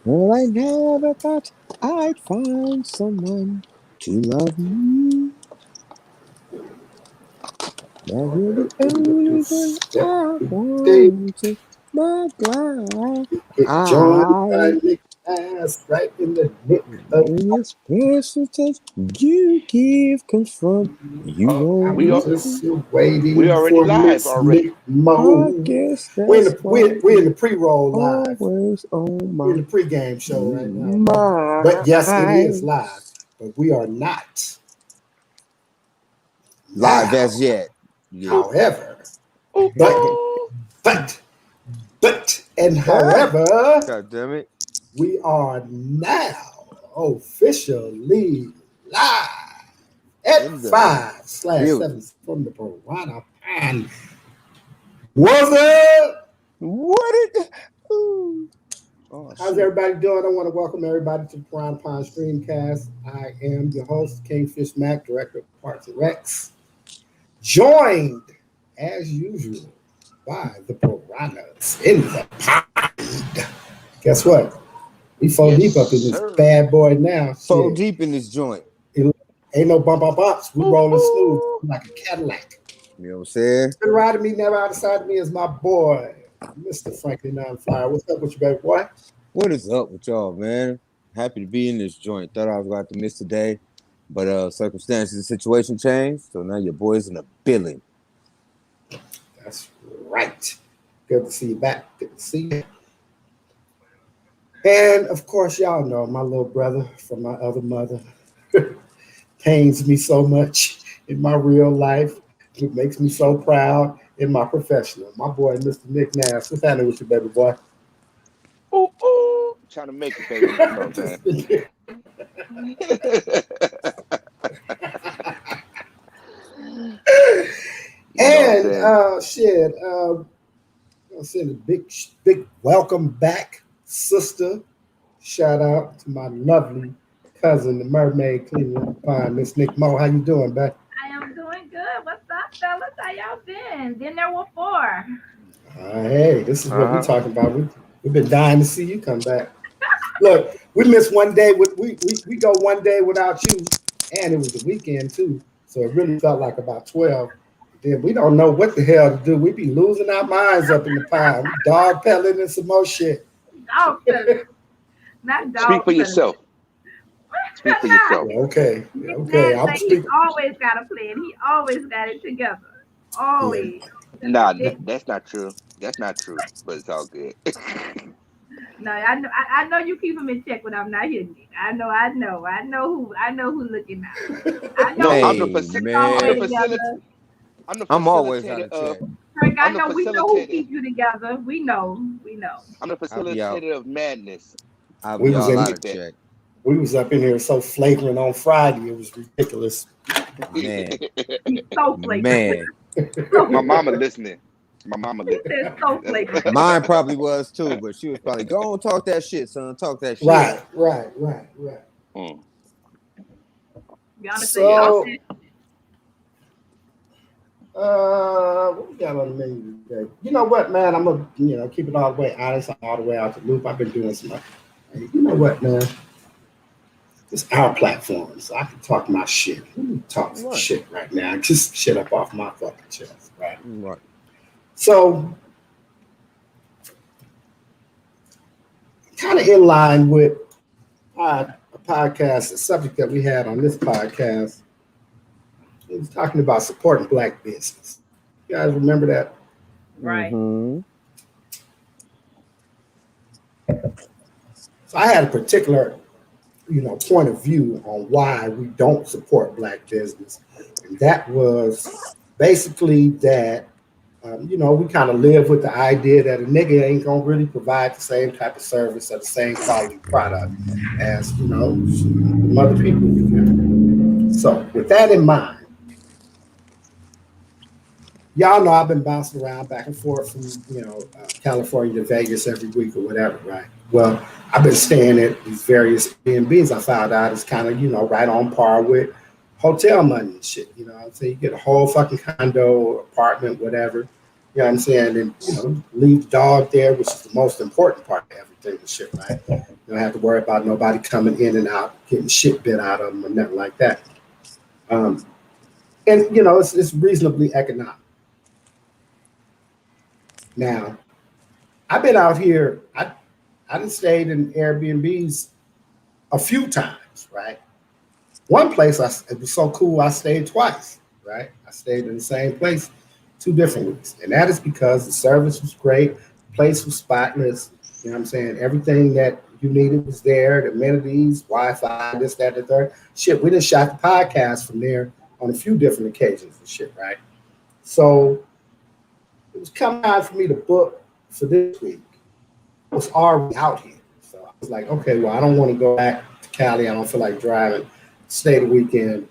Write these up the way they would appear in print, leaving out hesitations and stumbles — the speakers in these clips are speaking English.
Well, I never thought I'd find someone to love me. That you're the only one I They wanted, my God. get joined by I Nick Ass right in the nick of in this special touch you give confirm you won't We I'm are miss just me. we waiting already for live Miss already. Nick Mo. I guess We're in that's the why we're in you the pre-roll live. always on We're in my the pre-game show right now, but yes, it is mind. live. But we are not Live now. as yet. Yeah. However, Ooh, but ooh. but and however, God damn it. we are now officially live at In the 5/7 building. from the Piranha. And what's up? What it? Ooh. Oh How's shit. everybody doing? I want to welcome everybody to the Piranha StreamCast. I am your host, Kingfish Mac, Director of Parks and Recs, joined, as usual, by the Piranhas in the pond. Guess what? We four Yes, deep up in this sir. bad boy now. So Shit. deep in this joint. Ain't no bumps. We Ooh, rolling smooth ooh. like a Cadillac. You know what I'm saying? Been riding me, never outside of me is my boy, Mr. Frankie Nine Flyer. What's up with you, baby boy? What is up with y'all, man? Happy to be in this joint. Thought I was going to miss today, but circumstances and situation changed. So now your boy's in the building. That's right. Good to see you back. Good to see you. And of course, y'all know my little brother from my other mother pains me so much in my real life. It makes me so proud in my professional. My boy, Mr. Nick Nash. What's happening with you, baby boy? Ooh, ooh. Trying to make it, baby. You know what I'm saying? You know what I'm And saying? shit, I'll send a big welcome back, sister. Shout out to my lovely cousin, the mermaid queen of the pond, Miss Nick Mo. How you doing, back? I am doing good. What's up, fellas? How y'all been? Been there with four. Hey, this is what we Uh-huh. talking about. We've been dying to see you come back. Look, we missed one day. We go one day without you, and it was the weekend too. So it really felt like about 12. Then we don't know what the hell to do. We be losing our minds up in the pond. We dog peddling and some more shit. Dog fellas, not Speak dog for fellas. yourself. Speak for Nah, yourself. Yeah, okay, yeah, Nick okay. Nash I'm say he speaking. always got a plan. He always got it together. Yeah, Always. Nah, Nick, that's not true. That's not true. But it's all good. no, I know you keep him in check when I'm not here, Nick. I know who looking out. I know No, who I'm the Hey, keep y'all I'm the man. facility. together. I'm the I'm always out facilitator of of. check. Frank, I'm the we know who facilitator. keep you together. We know. We know. I'm the I'll be out. facilitator of madness. I'll we be was I all in out get of that. check. we was up in here so flagrant on Friday. It was ridiculous. Man. He's so flagrant. Man. So, My mama listening. My mama he said so That's flagrant. Mine probably was too, but she was probably go on talk that shit, son. Talk that shit. Right. Mm. Be honest, say Yeah, talk So, that. what we got on the menu today? You know what, man? I'm gonna keep it all the way honest, all the way out the loop. I've been doing some. You know what, man? It's our platform, so I can talk my shit. Let me talk some Right. shit right now. Just shit up off my fucking chest, right? Right. So, kind of in line with a podcast, the subject that we had on this podcast, it was talking about supporting black business. You guys remember that? Right. Mm-hmm. So I had a particular, point of view on why we don't support black business, and that was basically that we kind of live with the idea that a nigga ain't gonna really provide the same type of service or the same quality product as some other people. So with that in mind, y'all know I've been bouncing around back and forth from California to Vegas every week or whatever, right? Well, I've been staying at these various Airbnbs. I found out is kind of right on par with hotel money and shit. You know what I'm saying? You get a whole fucking condo, apartment, whatever. You know what I'm saying? And leave the dog there, which is the most important part of everything and shit, right? You don't have to worry about nobody coming in and out, getting shit bit out of them or nothing like that. And it's reasonably economic. Now, I've been out here. I done stayed in Airbnbs a few times, right? One place it was so cool. I stayed twice, right? I stayed in the same place 2 different weeks, and that is because the service was great, the place was spotless. You know what I'm saying? Everything that you needed was there. The amenities, Wi-Fi, this, that, and the third. Shit, we just shot the podcast from there on a few different occasions and shit, right? So it was coming time for me to book for this week. I was already out here. So I was like, okay, well, I don't want to go back to Cali. I don't feel like driving. Stay the weekend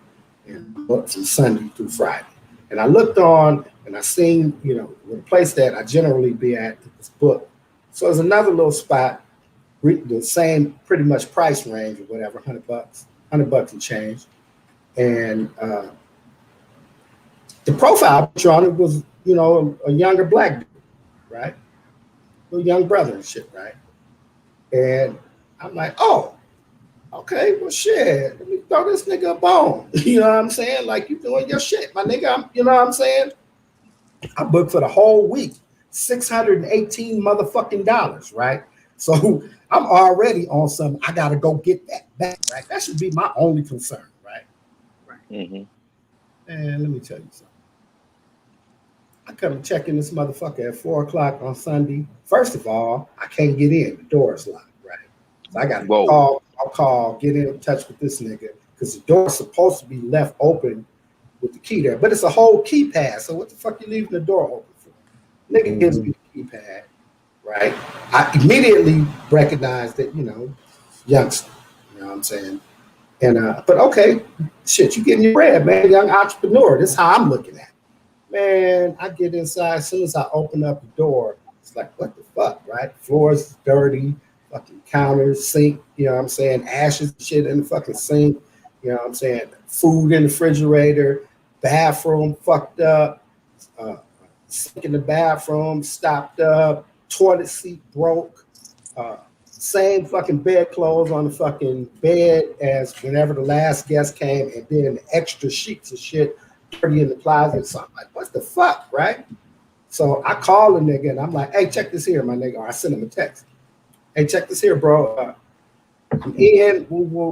and book from Sunday through Friday. And I looked on and I seen, the place that I generally be at this book. So there's another little spot, the same pretty much price range or whatever, $100 and change. And the profile picture on it was, a younger black dude, right? Little young brother and shit, right? And I'm like, oh, okay, well, shit, let me throw this nigga a bone. You know what I'm saying? Like, you doing your shit, my nigga. You know what I'm saying? I booked for the whole week, $618 motherfucking dollars, right? So I'm already on some, I got to go get that back, right? That should be my only concern, right? Mm-hmm. And let me tell you something. I come check in this motherfucker at 4 o'clock on Sunday. First of all, I can't get in. The door is locked, right? So I got to call, get in touch with this nigga because the door's supposed to be left open with the key there. But it's a whole keypad. So what the fuck you leaving the door open for? Nigga gives me the keypad, right? I immediately recognized that, youngster. You know what I'm saying? And but okay, shit, you getting your bread, man. Young entrepreneur. This is how I'm looking at it. Man, I get inside. As soon as I open up the door, it's like, what the fuck, right? Floors dirty, fucking counters, sink, you know what I'm saying? Ashes and shit in the fucking sink, you know what I'm saying? Food in the refrigerator, bathroom fucked up, sink in the bathroom stopped up, toilet seat broke, same fucking bedclothes on the fucking bed as whenever the last guest came, and then extra sheets of shit dirty in the closet. So I'm like, what the fuck, right? So I call the nigga and I'm like, hey, check this here, my nigga. Or I send him a text. Hey, check this here, bro. I'm in,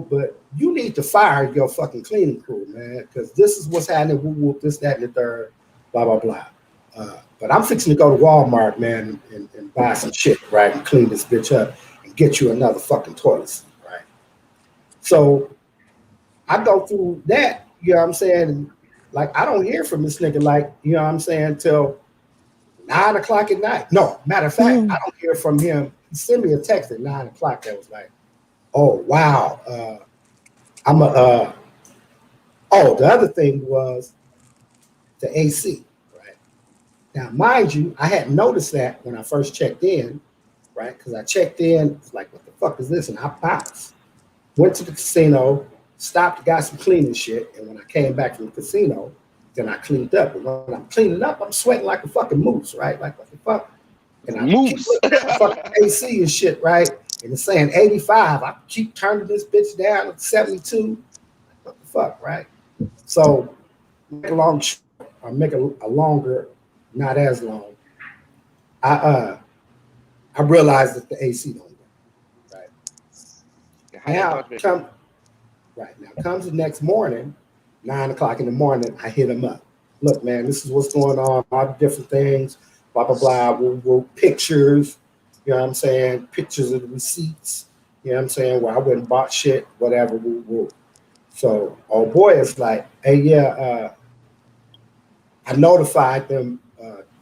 but you need to fire your fucking cleaning crew, man, because this is what's happening, this, that, and the third, blah, blah, blah. But I'm fixing to go to Walmart, man, and buy some shit, right, and clean this bitch up and get you another fucking toilet seat, right? So I go through that, you know what I'm saying? Like, I don't hear from this nigga, like, you know what I'm saying, till 9 o'clock at night. No, matter of fact, I don't hear from him. He sent me a text at 9 o'clock that was like, oh, wow. The other thing was the AC, right? Now, mind you, I hadn't noticed that when I first checked in, right? Because I checked in, it's like, what the fuck is this? And I bounced. Went to the casino, stopped, got some cleaning shit, and when I came back from the casino, then I cleaned up. And when I'm cleaning up, I'm sweating like a fucking moose, right? Like, what the fuck? And I keep looking at the fucking AC and shit, right? And it's saying 85. I keep turning this bitch down to 72. What the fuck, right? So make a long short, or make a longer, not as long. I realized that the AC don't work, right? Now comes the next morning, 9 o'clock in the morning, I hit him up. Look, man, this is what's going on, all the different things, blah, blah, blah, we'll pictures, you know what I'm saying, pictures of the receipts, you know what I'm saying, where I went and bought shit, whatever, So, old boy is like, hey, yeah, I notified them,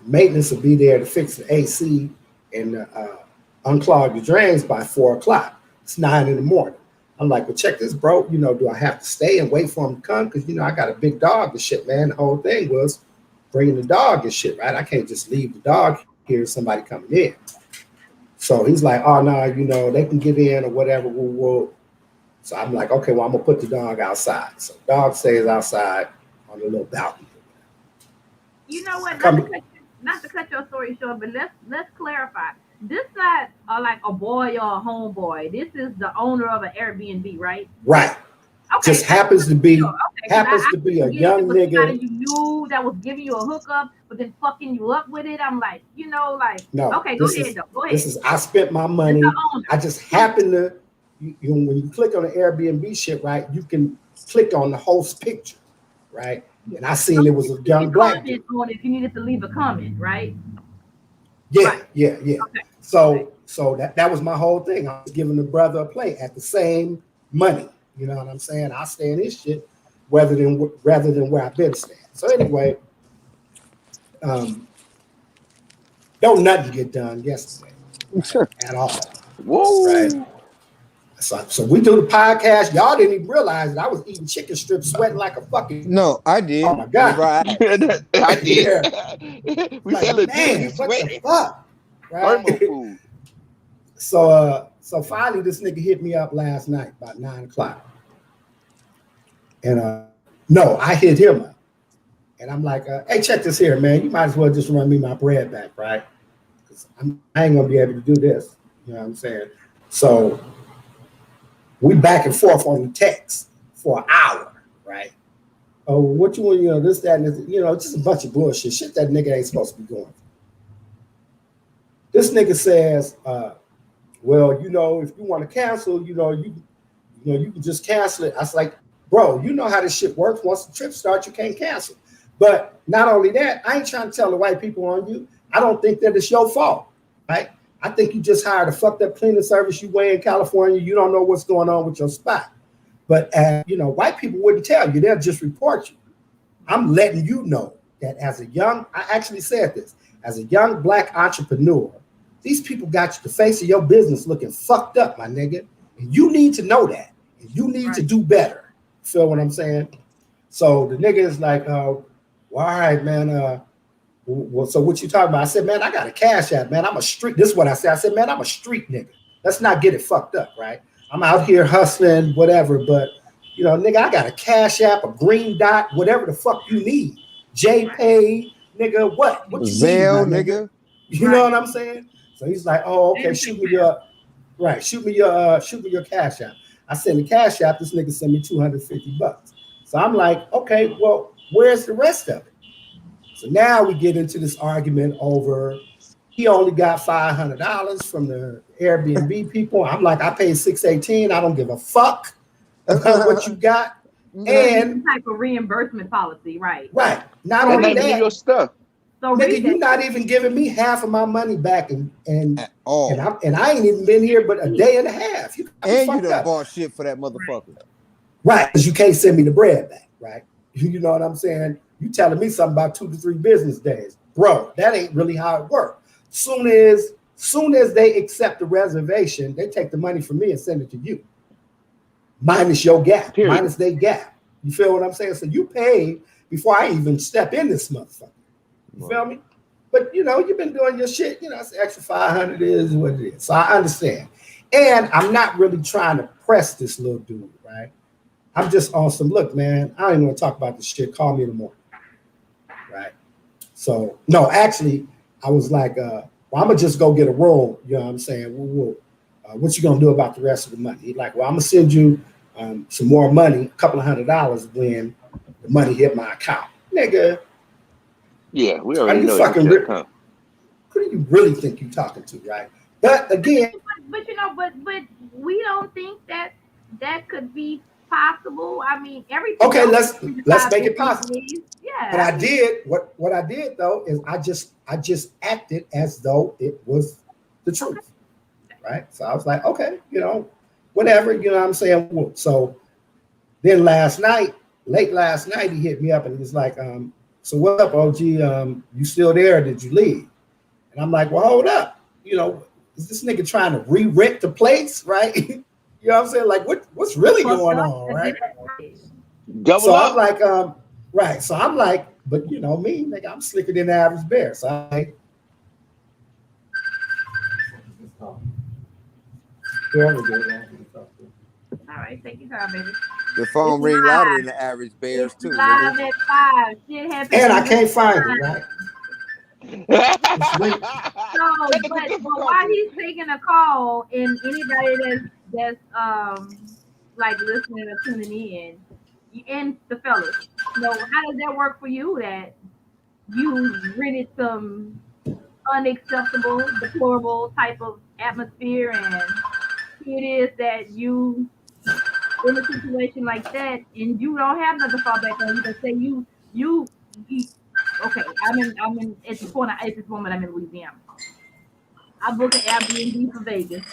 maintenance will be there to fix the AC and unclog the drains by 4 o'clock. It's 9 in the morning. I'm like, well, check this, bro. Do I have to stay and wait for him to come? Because, I got a big dog and shit, man. The whole thing was bringing the dog and shit, right? I can't just leave the dog here, somebody coming in. So he's like, oh, no, they can get in or whatever. So I'm like, okay, well, I'm going to put the dog outside. So the dog stays outside on the little balcony. You know what? Not to cut your story short, but let's clarify. this not like a boy or a homeboy. This is the owner of an Airbnb, right? Right. Okay, Just happens to be okay, happens to be a get it young was somebody nigga. you knew that was giving you a hookup, but then fucking you up with it. I'm like, like, No, okay, go ahead though. Go this ahead. is I spent my It's the money. owner. I just happen to when you click on the Airbnb shit, right? You can click on the host picture, right? And I So seen it was a you young can black dude. comment on it if you needed to leave a comment, right? Yeah, Right. yeah. Okay. Okay. So that was my whole thing. I was giving the brother a play at the same money. You know what I'm saying? I stay in this shit rather than where I've been staying. So anyway, don't nothing get done yesterday, right? At all. Whoa. Right. So we do the podcast. Y'all didn't even realize that I was eating chicken strips, sweating like a fucking. No, I did. Oh my god! I did. Yeah. We Like, said, look, dude, man, he's what the sweating. fuck? Right? Thermal food. So finally, this nigga hit me up last night about 9:00, and no, I hit him up, and I'm like, hey, check this here, man. You might as well just run me my bread back, right? Because I ain't gonna be able to do this. You know what I'm saying? So we back and forth on the text for an hour, right? Oh, what you want, this, that, and this, just a bunch of bullshit. Shit that nigga ain't supposed to be going. This nigga says, well, if you want to cancel, you can just cancel it. I was like, bro, you know how this shit works. Once the trip starts, you can't cancel. But not only that, I ain't trying to tell the white people on you. I don't think that it's your fault, right? I think you just hired a fucked up cleaning service you way in California. You don't know what's going on with your spot. But, white people wouldn't tell you. They'll just report you. I'm letting you know that I actually said this, as a young black entrepreneur, these people got the face of your business looking fucked up, my nigga. And you need to know that. And you need to do better. Feel what I'm saying? So the nigga is like, well, all right, man. Well, so what you talking about? I said, man, I got a cash app, man. I'm a street. This is what I said. I said, man, I'm a street nigga. Let's not get it fucked up, right? I'm out here hustling, whatever. But, nigga, I got a cash app, a green dot, whatever the fuck you need. JPay, nigga, what you Zelle, need, nigga. You know what I'm saying? So he's like, oh, okay, shoot me your cash app. I send the cash app. This nigga sent me $250. So I'm like, okay, well, where's the rest of it? So now we get into this argument over he only got $500 from the Airbnb people. I'm like, I paid $618. I don't give a fuck about what you got. And type of reimbursement policy, right? Right. Not only that, your stuff. So nigga, you're not even giving me half of my money back, and At all. And I ain't even been here but a day and a half. You done bought shit for that motherfucker. Right, because you can't send me the bread back, right? You know what I'm saying? You telling me something about 2 to 3 business days. Bro, that ain't really how it works. Soon as they accept the reservation, they take the money from me and send it to you. Minus your gap, minus their gap. You feel what I'm saying? So you paid before I even step in this motherfucker. You feel me? But you've been doing your shit. It's the extra 500 is what it is. So I understand. And I'm not really trying to press this little dude, right? I'm just on some, look, man, I don't even want to talk about this shit. Call me in the morning. Right. So no, actually, I was like, well, I'm gonna just go get a room. You know what I'm saying? What you gonna do about the rest of the money? He's like, well, I'm gonna send you some more money, a couple of $100 when the money hit my account. Nigga. Yeah, we already know who do you really think you're talking to, right? But again, but we don't think that could be possible. I mean, everything. Okay, let's make it possible. Yeah. But I did what I did though is I just acted as though it was the truth, right? So I was like, okay, whatever, what I'm saying. So then late last night, he hit me up and he was like, so what up, OG? You still there? Or did you leave? And I'm like, well, hold up. Is this nigga trying to re-rent the place, right? You know what I'm saying? Like, what's really going on, right? So I'm like, right. So I'm like, but me, nigga, I'm slicker than the average bear. So I'm like, all right, take your time, baby. The phone ring louder than the average bears too. Live at 5. Shit happens. And I can't find it, right? So, Technical but while difficulties. he's taking a call, and anybody that's like listening or tuning in, and the fellas, how does that work for you? That you rented some unacceptable, deplorable type of atmosphere, and here it is that you in a situation like that, and you don't have nothing to fall back on. You can say you okay. I'm in at this moment. I'm in Louisiana. I book an Airbnb for Vegas.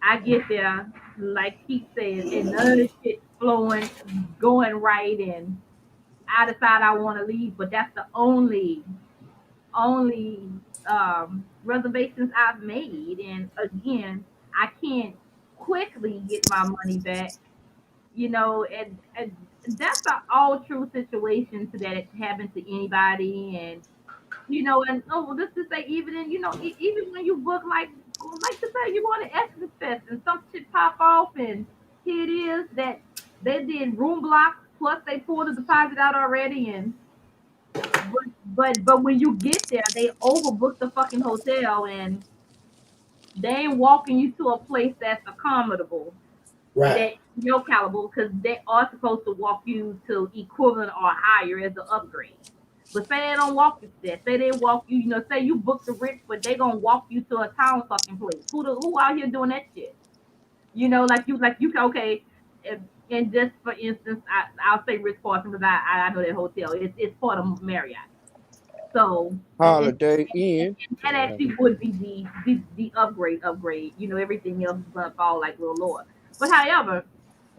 I get there, like he said, and none of the shit flowing, going right, and I decide I want to leave, but that's the only reservations I've made, and again, I can't quickly get my money back, and that's an all true situation to that it happens to anybody, and and well, just to say, even in, even when you book like to say you want to Essence Fest and some shit pop off, and here it is that they did room blocks plus they pulled the deposit out already, and but when you get there, they overbooked the fucking hotel, and they ain't walking you to a place that's accommodable Right. that your caliber, because they are supposed to walk you to equivalent or higher as an upgrade. But say they don't walk you to that. Say they walk you, say you book the Ritz, but they gonna walk you to a town fucking place. Who out here doing that shit? Like you okay. If, and just for instance, I'll say Ritz Carlton because I know that hotel. It's part of Marriott. So Holiday Inn. that actually would be the upgrade. Everything else is gonna fall like little lower. But however,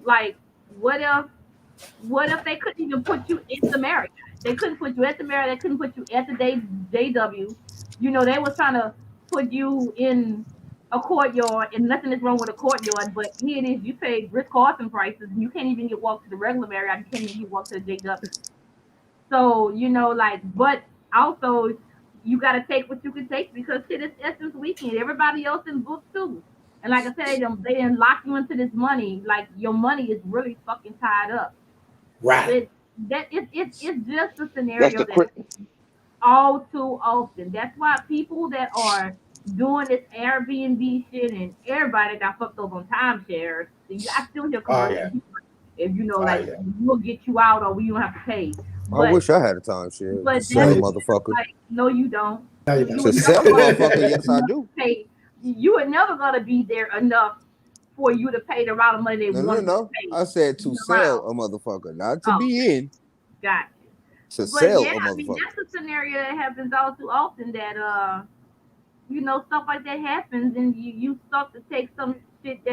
like what if they couldn't even put you in the Marriott? They couldn't put you at the Marriott. They couldn't put you at the JW. They were trying to put you in a courtyard, and nothing is wrong with a courtyard. But here it is, you pay Ritz Carlton prices, and you can't even get walk to the regular Marriott. You can't even get walk to the JW. So but also you got to take what you can take because shit, it's Essence weekend. Everybody else is booked too. And like I said, they didn't lock you into this money. Like your money is really fucking tied up. Right. It's just a That's scenario the that quick. all too often. That's why people that are doing this Airbnb shit and everybody got fucked up on timeshares. I still hear Oh commercials. yeah. If Oh like yeah. we'll get you out or we don't have to pay. I But wish I had a timeshare to but sell that's a No, motherfucker. like no, you don't. no, you You To would don't. sell never a gonna motherfucker, yes I do. pay. You were never gonna be there enough for you to pay the amount of money they No. wanted you to No. pay. I said You to sell around. a motherfucker, not to Oh, be in. gotcha. To But sell yeah, a I mean motherfucker. that's a scenario that happens all too often that stuff like that happens and you start to take some shit that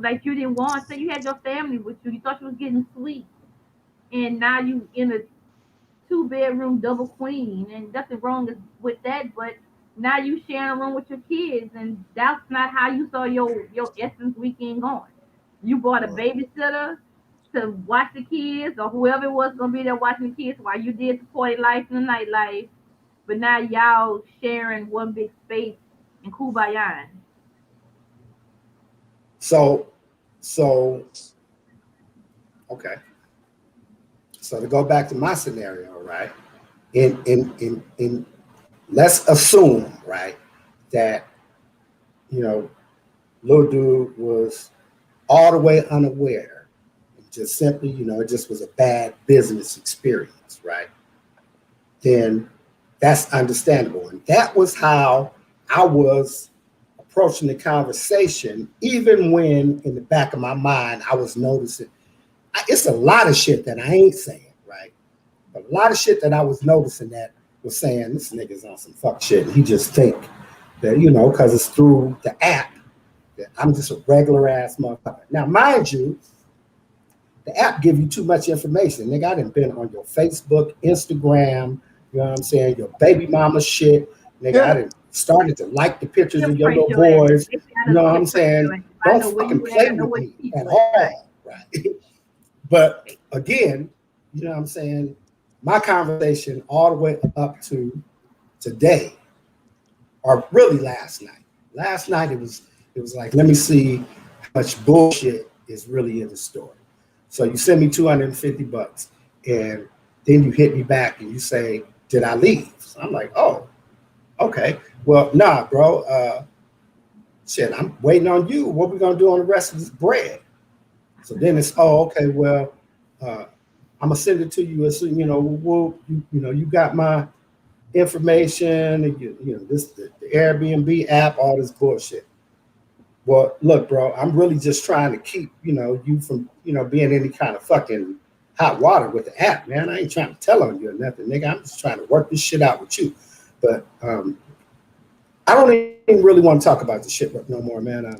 like you didn't want. Say you had your family with you, you thought you was getting sleep, and now you in a 2 bedroom double queen, and nothing wrong with that, but now you sharing a room with your kids, and that's not how you saw your Essence weekend going. You bought a Right. babysitter to watch the kids, or whoever it was gonna be there watching the kids while you did the party life and the nightlife, but now y'all sharing one big space and kumbaya. So, so okay. So to go back to my scenario, right? In let's assume, right, that you know, little dude was all the way unaware. Just simply, it just was a bad business experience, right? Then that's understandable. And that was how I was approaching the conversation, even when in the back of my mind, I was noticing it's a lot of shit that I ain't saying, right? A lot of shit that I was noticing that was saying this nigga's on some fuck shit. And he just think that, because it's through the app that I'm just a regular ass motherfucker. Now, mind you, the app give you too much information. Nigga, I done been on your Facebook, Instagram, you know what I'm saying, your baby mama shit. Nigga, I done started to like the pictures of your little boys. You know what I'm saying? Don't fucking play with me at all, right? But again, you know what I'm saying? My conversation all the way up to today, or really last night. Last night it was like, let me see how much bullshit is really in the story. So you send me $250, and then you hit me back and you say, "Did I leave?" So I'm like, "Oh, Okay. Well, nah, bro. Shit, I'm waiting on you. What we gonna do on the rest of this bread? So then it's, oh, okay. Well, uh, I'm gonna send it to you as soon. You got my information. And this the Airbnb app, all this bullshit. Well, look, bro, I'm really just trying to keep you from being any kind of fucking hot water with the app, man. I ain't trying to tell on you or nothing, nigga. I'm just trying to work this shit out with you. But I don't even really want to talk about this shit no more, man.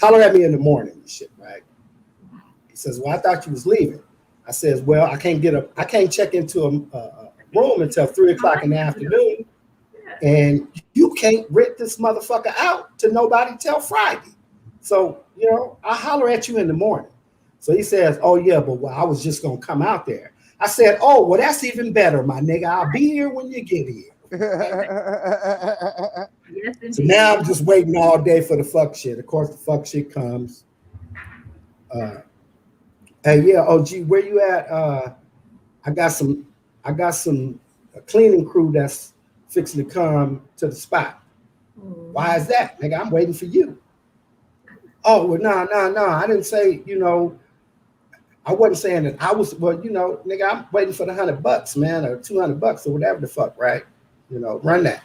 Holler at me in the morning and shit, right? He says, "Well, I thought you was leaving." I says, "Well, I can't check into a room until 3 o'clock in the afternoon, and you can't rent this motherfucker out to nobody till Friday. So, I'll holler at you in the morning." So he says, "Oh yeah, but well, I was just gonna come out there." I said, "Oh, well, that's even better, my nigga. I'll be here when you get here." Yes, So indeed. now I'm just waiting all day for the fuck shit. Of course, the fuck shit comes. Uh, Hey, yeah, OG, where you at? I got some, I got some a cleaning crew that's fixing to come to the spot. Why is that, nigga? I'm waiting for you. Oh, well, no. I didn't say, I wasn't saying that I was. Well, nigga, I'm waiting for the $100, man, or $200 or whatever the fuck, right? Run that.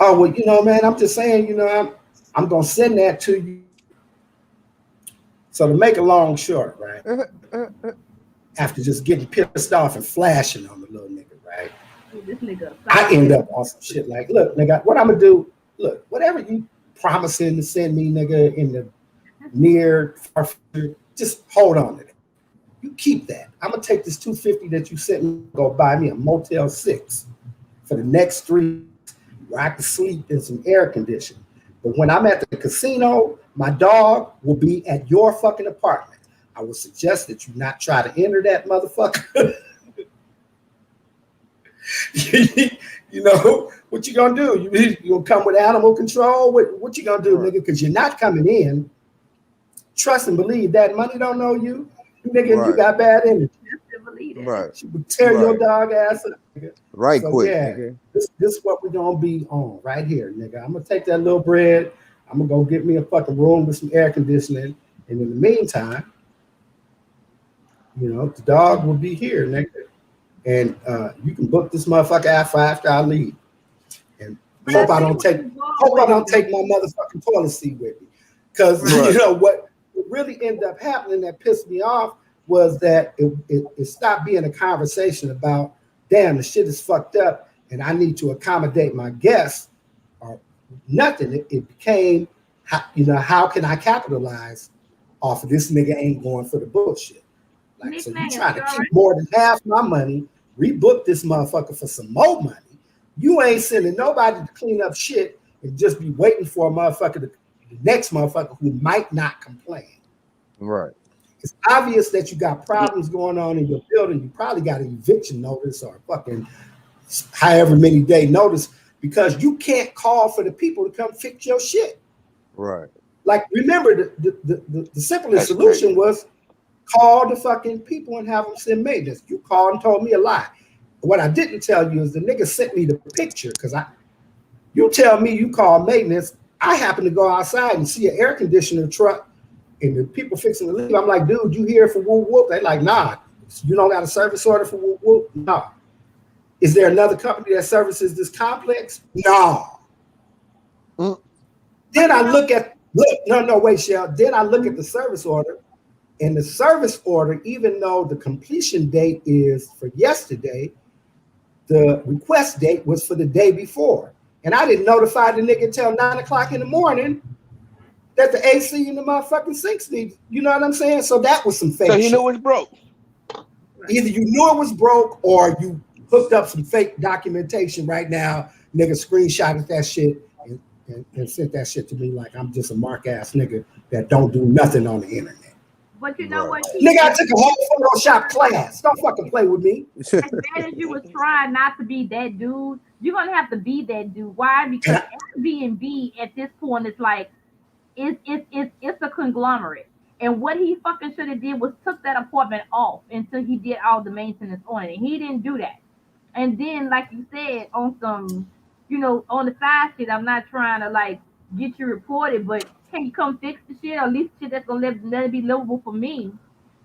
Oh, well, man, I'm just saying, I'm gonna send that to you. So to make a long short, right? After just getting pissed off and flashing on the little nigga, right? This nigga. I end up on some shit like, look, nigga, what I'm gonna do, look, whatever you promising to send me, nigga, in the near far future, just hold on to that. You keep that. I'm gonna take this 250 that you sent me, go buy me a Motel 6 for the next 3 weeks where I can sleep in some air conditioning. But when I'm at the casino, my dog will be at your fucking apartment. I would suggest that you not try to enter that motherfucker. What you gonna do? You gonna come with animal control? What you gonna do, nigga? Because you're not coming in. Trust and believe that money don't know you. Nigga, you got bad energy. Right. She would tear your dog ass up, nigga. Right, So quick, yeah, nigga. this is what we're gonna be on right here, nigga. I'm gonna take that little bread. I'm gonna go get me a fucking room with some air conditioning, and in the meantime, the dog will be here, nigga. And you can book this motherfucker after I leave. And hope I don't take my motherfucking toilet seat with me. Because what really ended up happening that pissed me off was that it stopped being a conversation about, damn, the shit is fucked up and I need to accommodate my guests or nothing. It became, how can I capitalize off of this nigga ain't going for the bullshit? Like, so you trying to keep more than half my money, rebook this motherfucker for some more money. You ain't sending nobody to clean up shit and just be waiting for a motherfucker, the next motherfucker who might not complain. Right. It's obvious that you got problems going on in your building. You probably got an eviction notice or a fucking however many day notice because you can't call for the people to come fix your shit. Right. Like, remember, the simplest solution was call the fucking people and have them send maintenance. You called and told me a lie. What I didn't tell you is the nigga sent me the picture because you tell me you call maintenance. I happen to go outside and see an air conditioner truck and the people fixing to leave. I'm like, dude, you here for whoop whoop? They like, nah, you don't got a service order for whoop whoop? No. Is there another company that services this complex? No. Then I look, wait, Shell. Then I look at the service order. And the service order, even though the completion date is for yesterday, the request date was for the day before. And I didn't notify the nigga until 9 o'clock in the morning that the AC in the motherfucking sinks need. You know what I'm saying? So that was some fake shit. So he knew it was broke. Either you knew it was broke or you hooked up some fake documentation right now. Nigga screenshotted that shit and sent that shit to me like I'm just a mark ass nigga that don't do nothing on the internet. But you know what? Nigga, I took a whole Photoshop class. Don't fucking play with me. As bad as you was trying not to be that dude, you're gonna have to be that dude. Why? Because Airbnb at this point is like it's a conglomerate. And what he fucking should have did was took that apartment off until he did all the maintenance on it. And he didn't do that. And then, like you said, on some on the side shit, I'm not trying to like get you reported, but can you come fix the shit or at least shit that's gonna let it be livable for me?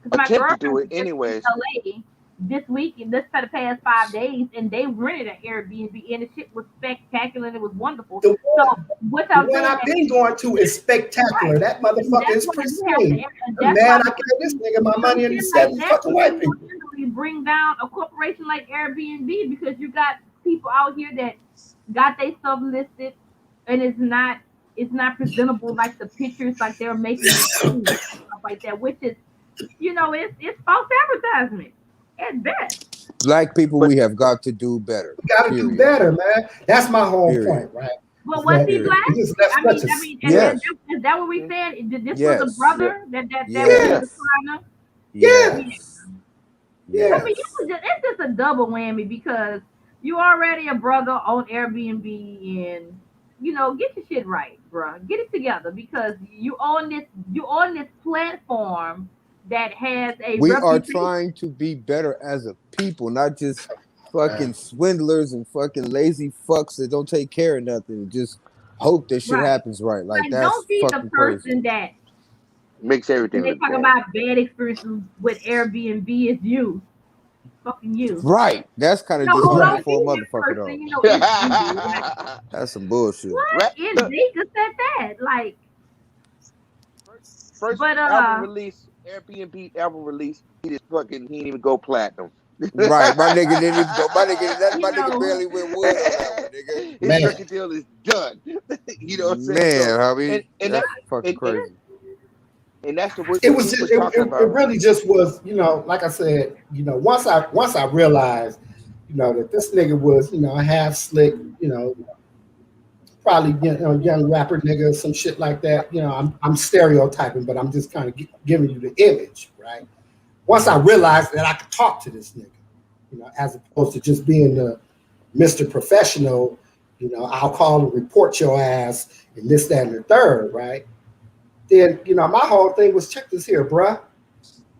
Because my Attempt to do girlfriend it was just in anyways. LA this week and this for the past 5 days, and they rented an Airbnb, and the shit was spectacular and it was wonderful. The So one, what the I'm one saying I've been going to is right. spectacular. That And motherfucker that's is why you have to, pristine. and I'm that's why mad I gave this nigga my money and the shit like seven that fucking will white people. single-handedly bring down a corporation like Airbnb because you got people out here that got their stuff listed and it's not presentable like the pictures like they're making it seem and stuff like that, which is it's false advertisement at best. Black people, But we have got to do better. We got to do Period. better, man. That's my whole Period. point, right? But Is was that he Period. black? we just left I such mean, a I mean, Yes. is that what we saying? This was a Yes. yeah, brother that yeah, was yeah. trying to. yeah, Yeah. Yes. I yeah. mean, Yes. it's just a double whammy because you already a brother on Airbnb and get your shit right, bruh. Get it together because you on this platform that has a We are reputation. trying to be better as a people, not just Man. fucking swindlers and fucking lazy fucks that don't take care of nothing and just hope that shit Right. happens right. Like Like, that's don't be the fucking crazy. person that Makes when everything they look talk bad. about bad experiences with Airbnb, it's you, fucking you. Right. That's kind of No, who Right. don't disrespectful be for a that motherfucker person, though. it's you. Like, That's some bullshit. what? Right. It's Look, Zika said that. Like, first but album release, Airbnb album release, he didn't even go platinum. Right. My nigga didn't even go. My you nigga know, barely went wood on that one, nigga. His Man. record deal is done. You know what I'm saying? So Man, Hobby. and that That's fucking and, crazy. and that's It what was he just was talking it about. really just was, like I said, once I realized, that this nigga was, a half slick, probably young rapper nigga, some shit like that. I'm stereotyping, but I'm just kind of giving you the image, right? Once I realized that I could talk to this nigga, as opposed to just being the Mr. Professional, I'll call and report your ass and this, that, and the third, right? Then, my whole thing was check this here, bruh.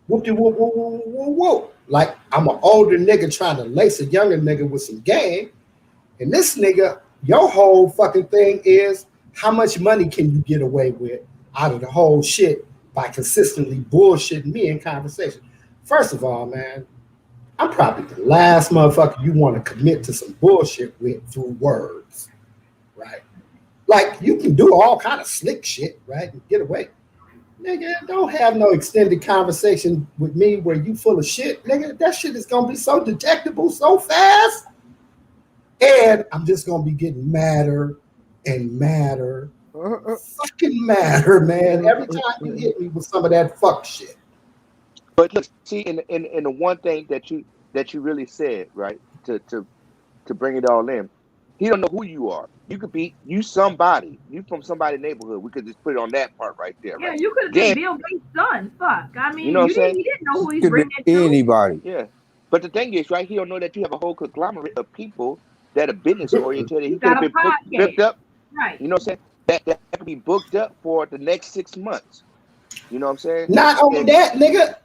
Whoop de whoop whoop whoop whoop whoop. Like I'm an older nigga trying to lace a younger nigga with some game. And this nigga, your whole fucking thing is how much money can you get away with out of the whole shit by consistently bullshitting me in conversation. First of all, man, I'm probably the last motherfucker you want to commit to some bullshit with through words, right? Like you can do all kind of slick shit, right, and get away. Nigga, don't have no extended conversation with me where you full of shit. Nigga, that shit is gonna be so detectable so fast. And I'm just gonna be getting madder and madder, fucking madder, man. Every time you hit me with some of that fuck shit. But look, see, in the one thing that you really said, right, to bring it all in, he don't know who you are. You could be somebody. You from somebody's neighborhood. We could just put it on that part right there, yeah, right? you could have been Then Bill Gates' son. Fuck. I you know mean, what I'm saying? you didn't know who he's Could be bringing it to. anybody. Yeah. But the thing is, right, he don't know that you have a whole conglomerate of people that are business oriented. You He could have got a been booked podcast, up. right? You know what I'm saying? That could be booked up for the next 6 months. You know what I'm saying? Not only And that, nigga,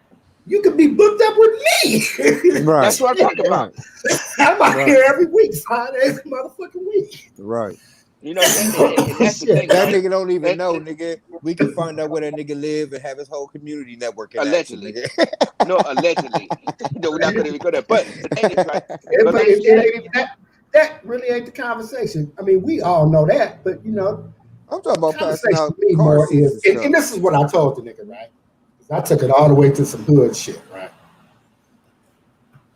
you could be booked up with me. Right. that's what I'm talking about. Right. I'm out Right. here every week, 5 days a motherfucking week. Right. You know what I'm saying? And that's the Shit. thing, That right? nigga don't even And, know, and nigga. We can find out where that nigga live and have his whole community network in action, allegedly. nigga. No, allegedly. No, we're not going to even go there. But the thing is, right? But But like you it said, ain't even that really ain't the conversation. I mean, we all know that, but I'm talking about passing conversation out to me car more seats is, and and, stuff. and this is what I told the nigga, right? I took it all the way to some hood shit, right?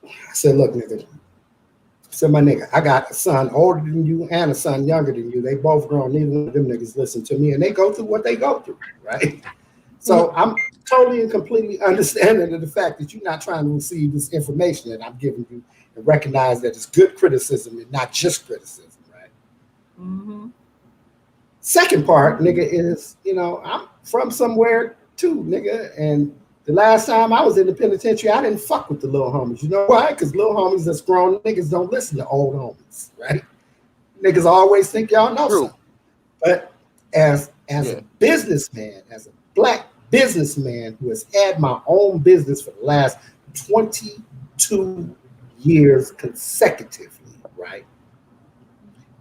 I said, look, nigga. I said, my nigga, I got a son older than you and a son younger than you. They both grown. Neither one of them niggas listen to me, and they go through what they go through, right? So I'm totally and completely understanding of the fact that you're not trying to receive this information that I'm giving you and recognize that it's good criticism and not just criticism, right? Mm-hmm. Second part, nigga, is, I'm from somewhere too, nigga. And the last time I was in the penitentiary, I didn't fuck with the little homies. You know why? Because little homies that's grown niggas don't listen to old homies, right? Niggas always think y'all know true. something. But as Yeah. a businessman, as a black businessman who has had my own business for the last 22 years consecutively, right?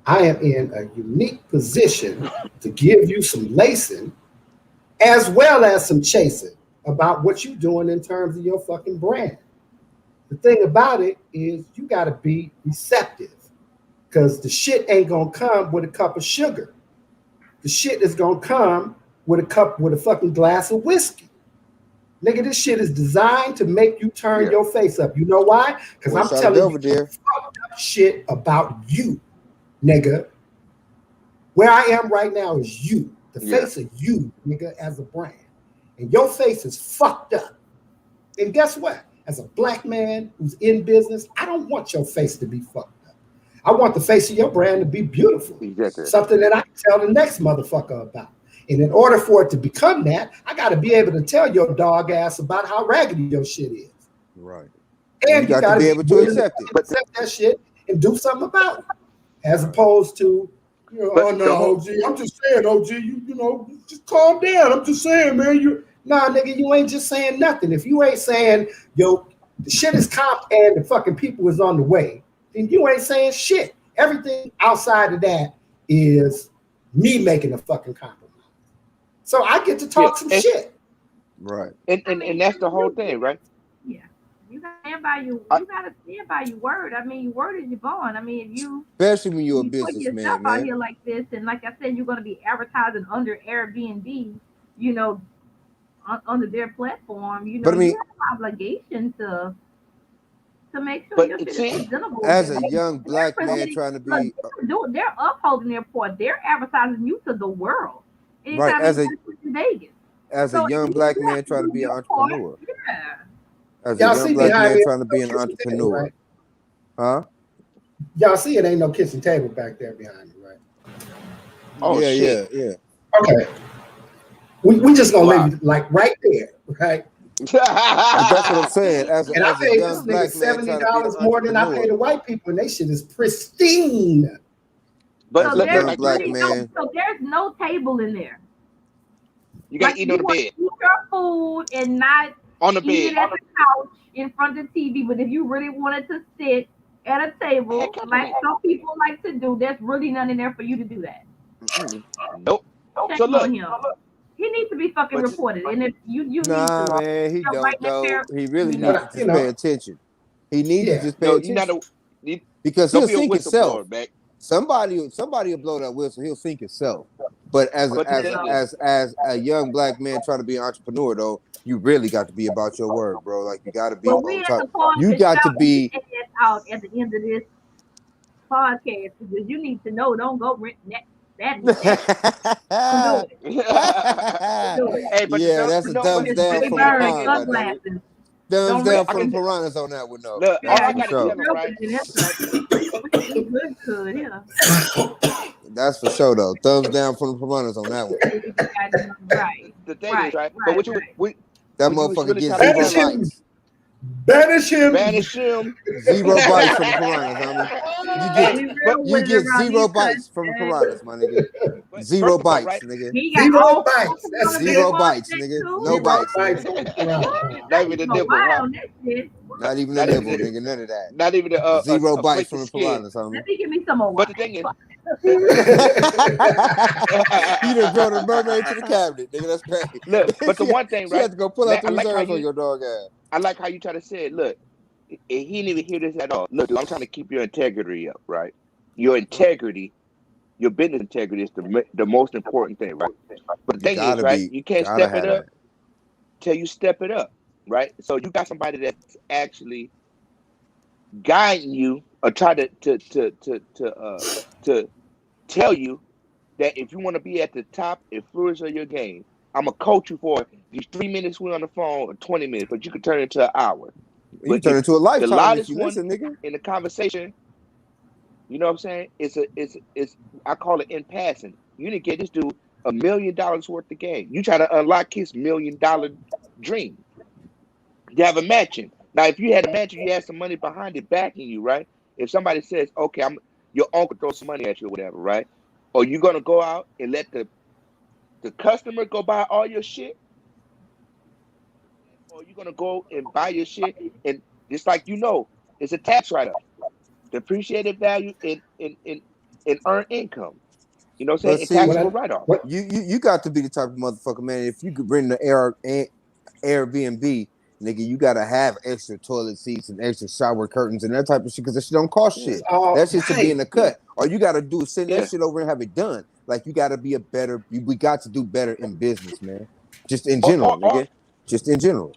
I am in a unique position to give you some lacing as well as some chasing about what you're doing in terms of your fucking brand. The thing about it is you got to be receptive because the shit ain't gonna come with a cup of sugar. The shit is gonna come with a fucking glass of whiskey. Nigga, this shit is designed to make you turn your face up. You know why? Because I'm telling you fucked up shit about you, nigga. Where I am right now is you, the face of you, nigga, as a brand. And your face is fucked up. And guess what? As a black man who's in business, I don't want your face to be fucked up. I want the face of your brand to be beautiful. Something that I can tell the next motherfucker about. And in order for it to become that, I got to be able to tell your dog ass about how raggedy your shit is. Right. And you got to be able to accept it. Accept that shit and do something about it. As opposed to, oh no, OG, I'm just saying, OG, you just calm down. I'm just saying, man, nah, nigga, you ain't just saying nothing. If you ain't saying, yo, the shit is comped and the fucking people is on the way, then you ain't saying shit. Everything outside of that is me making a fucking compromise. So I get to talk some shit. Right. And that's the whole thing, right? Yeah. You gotta stand by your word. I mean, your word is your bond. I mean, if you especially when you're a put businessman, yourself man. out here like this, and like I said, you're gonna be advertising under Airbnb, under their platform, you have an obligation to make sure your shit is presentable. As a young black man trying to be, they're upholding their point. They're advertising you to the world. Right. As a young black you man trying to be an entrepreneur. As a Y'all young black man trying to be an entrepreneur. Right? Huh? Y'all see it ain't no kitchen table back there behind me, right? Oh, yeah. Okay. We just gonna leave it like right there, right? That's what I'm saying. As I a paid young this black nigga man $70 more than I pay the white people, and they shit is pristine. But as a young black man, so there's no table in there. You gotta eat on the bed. Eat your food and not on the bed. Eat it at the couch in front of the TV. But if you really wanted to sit at a table, like some people like to do, there's really nothing in there for you to do that. Nope. Shame So look, on him. He needs to be fucking reported. And if you need to, man, he don't though. He really needs to just pay attention. He needs to just pay attention. Because he'll sink himself. Somebody will blow that whistle. He'll sink himself. But as a young black man trying to be an entrepreneur, though, you really got to be about your word, bro. Like you got to be on top. You got to be out at the end of this podcast because you need to know. Don't go rent that. Don't do it. Hey, but yeah, that's a thumbs down from the pond. Thumbs down from the piranhas on that one, though. Look, all I got to tell them, right? That's for sure, though. Thumbs down from the piranhas on that one. Right. The thing is, right? But that motherfucker gets 0 likes. Banish him. 0 bites from the piranhas, homie. You get 0 bites from the piranhas, my nigga. 0 bites, right? nigga. 0 bites. That's 0 bites, nigga. No bites. Not even a nibble, huh? Not even a nibble, nigga. None of that. Not even a 0 bites from the piranhas, homie. Let me give me some more. But the thing is, you done brought a mermaid to the cabinet, nigga. That's crazy. Look, but the one thing, right? You have to go pull out the reserves on your dog ass. I like how you try to say it. Look, he didn't even hear this at all. Look, dude, I'm trying to keep your integrity up, right? Your integrity, your business integrity is the most important thing, right? But the thing is, right? You can't step it up till you step it up, right? So you got somebody that's actually guiding you or try to tell you that if you want to be at the top and flourish of your game, I'm gonna coach you for these 3 minutes we're on the phone or 20 minutes, but you can turn it into an hour. You can turn it into a lifetime. The loudest if you listen, nigga. In the conversation, you know what I'm saying? It's I call it in passing. You didn't get this dude $1 million worth of game. You try to unlock his $1 million dream. You have a matching. Now, if you had a matching, you had some money behind it backing you, right? If somebody says, okay, your uncle throws some money at you or whatever, right? Or you're gonna go out and let the customer go buy all your shit, or you're gonna go and buy your shit, and it's like it's a tax write-up. Depreciated value in and earn income. You know what I'm saying? See, taxable write-off. You got to be the type of motherfucker, man. If you could bring the Airbnb, nigga, you gotta have extra toilet seats and extra shower curtains and that type of shit because that shit don't cost shit. That shit should be in the cut. All you gotta do is send that shit over and have it done. Like you gotta be we got to do better in business, man. Just in general, nigga. Just in general.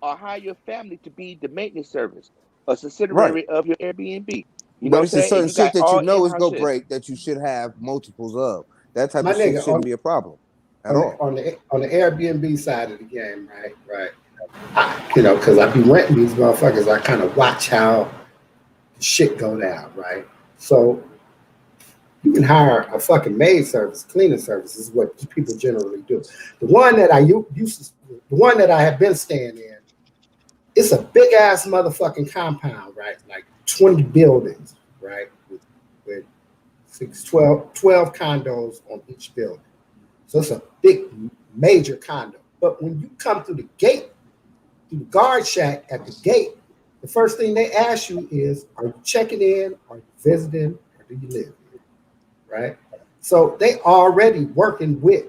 Or hire your family to be the maintenance service, a subsidiary of your Airbnb. You know what I'm saying? Certain shit that you know is gonna break that you should have multiples of. That type of shit shouldn't be a problem at all. On the Airbnb side of the game, right. Because I be renting these motherfuckers, I kind of watch how the shit go down, right? So you can hire a fucking maid service, cleaning service is what people generally do. The one that the one that I have been staying in, it's a big ass motherfucking compound, right? Like 20 buildings, right? With 12 condos on each building. So it's a big, major condo. But when you come through the gate, through the guard shack at the gate, the first thing they ask you is, are you checking in, are you visiting, or do you live here? Right? So they already working with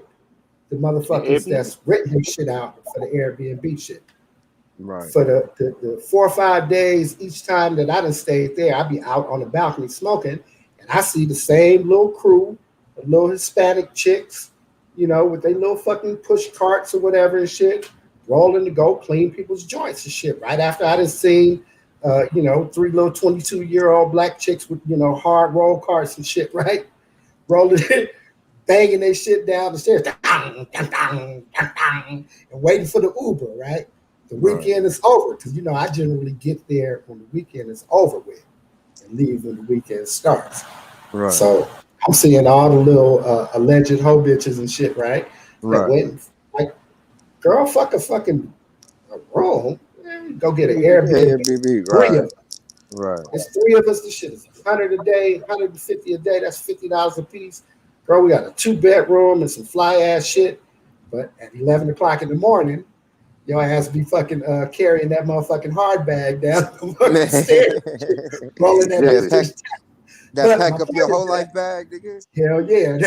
the motherfuckers that's written this shit out for the Airbnb shit. Right. For the 4 or 5 days each time that I done stayed there, I be out on the balcony smoking, and I see the same little crew, the little Hispanic chicks, with their little fucking push carts or whatever and shit, rolling to go clean people's joints and shit. Right after I done seen, 3 little 22-year-old black chicks with, hard roll carts and shit, right? Rolling, banging their shit down the stairs, and waiting for the Uber, right? The weekend is over, because, I generally get there when the weekend is over with and leave when the weekend starts. Right. So I'm seeing all the little alleged hoe bitches and shit, right? Right. That went, like, girl, fuck a fucking room. Go get an Airbnb. Right. Right. It's 3 of us. This shit is $100 a day, $150 a day. That's $50 a piece. Girl, we got a 2-bedroom and some fly ass shit. But at 11 o'clock in the morning, your ass be fucking carrying that motherfucking hard bag down the fucking stairs, rolling that bitch. That pack up your whole life bag, nigga? Hell yeah.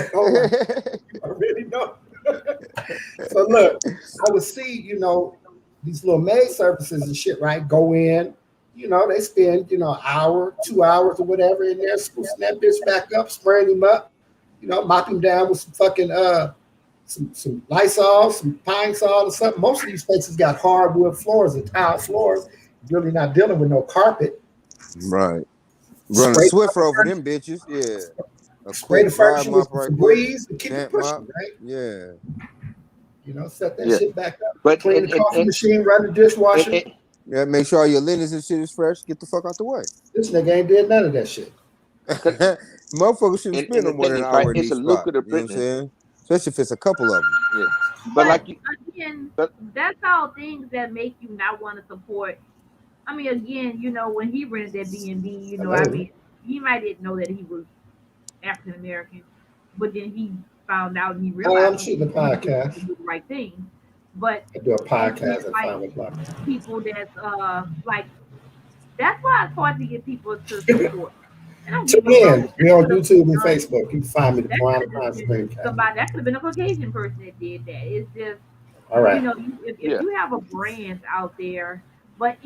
I really know. So look, I would see, these little maid services and shit, right? Go in, they spend, an hour, 2 hours or whatever in there, sprucing that bitch back up, spraying him up, mop him down with some fucking some Lysol, some Pine Sol or something. Most of these places got hardwood floors and tile floors. You're really not dealing with no carpet. Right. Run a Swiffer over them bitches, yeah. Spray the furniture with some breeze and keep it pushing, right? Yeah. Set that shit back up. But clean the coffee machine, run the dishwasher. Yeah, make sure all your linens and shit is fresh. Get the fuck out the way. This nigga ain't did none of that shit. Motherfuckers shouldn't spend no more than an hour in these spots. You know what I'm saying? Especially if it's a couple of them. Yeah. But again, that's all things that make you not want to support. I mean, again, when he rented that B&B, he might didn't know that he was African American, but then he found out and he realized I'm shooting a podcast. He did the right thing. But I do a podcast at 5 o'clock. People that's that's why it's hard to get people to support. Tune in. We're on YouTube and Facebook. You can find me the Piranha StreamCast. Somebody that could have been a Caucasian person that did that. It's just all right. If you have a brand out there, but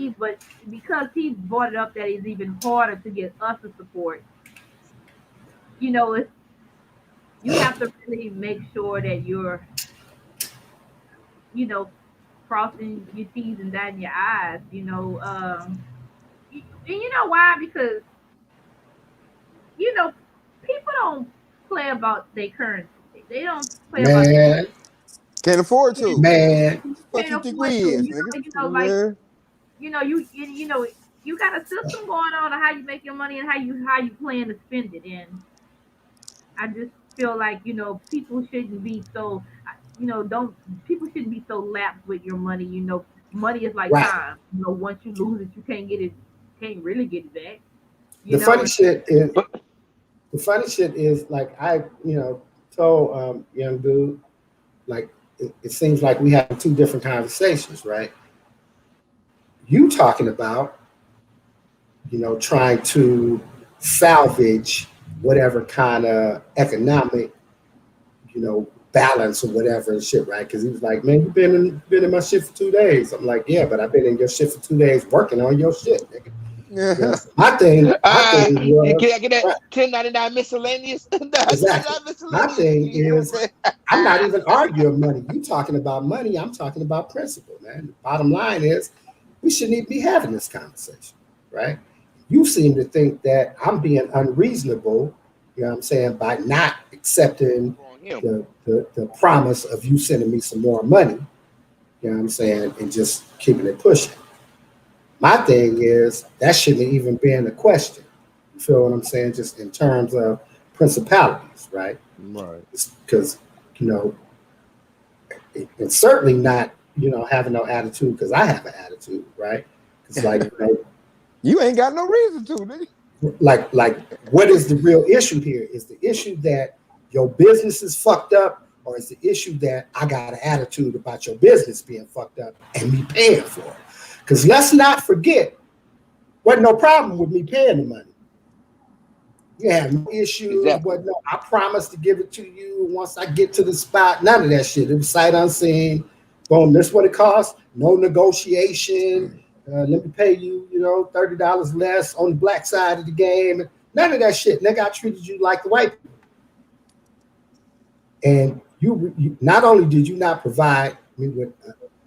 because he brought it up that it's even harder to get us to support. You have to really make sure that you're, crossing your T's and dotting your I's. And you know why? Because people don't play about their currency. They don't play about. Can't afford to. Man, what you think we is? You got a system going on how you make your money and how you plan to spend it. And I just feel like people shouldn't be so people shouldn't be so lapsed with your money. Money is like time. Once you lose it, you can't really get it back. The funny shit is like I told young dude, like it seems like we have 2 different conversations, right? You talking about trying to salvage whatever kind of economic, balance or whatever and shit, right? Because he was like, man, you've been in my shit for 2 days. I'm like, yeah, but I've been in your shit for 2 days working on your shit, nigga. Yeah. My thing was, can I get that 1099 miscellaneous? Exactly. My thing is, I'm not even arguing money. You talking about money, I'm talking about principle, man. The bottom line is, we shouldn't even be having this conversation, right? You seem to think that I'm being unreasonable, by not accepting the promise of you sending me some more money, and just keeping it pushing. My thing is, that shouldn't even be in the question. You feel what I'm saying? Just in terms of principalities, right? Right. Because, it's certainly not, having no attitude because I have an attitude, right? It's like, you ain't got no reason to, nigga. Like, what is the real issue here? Is the issue that your business is fucked up, or is the issue that I got an attitude about your business being fucked up and me paying for it? Because let's not forget, wasn't no problem with me paying the money. You have no issues. Exactly. No, I promised to give it to you once I get to the spot. None of that shit. It was sight unseen. Boom, this is what it costs. No negotiation. Let me pay you, $30 less on the black side of the game. None of that shit. Nigga, I treated you like the white people. And you not only did you not provide me with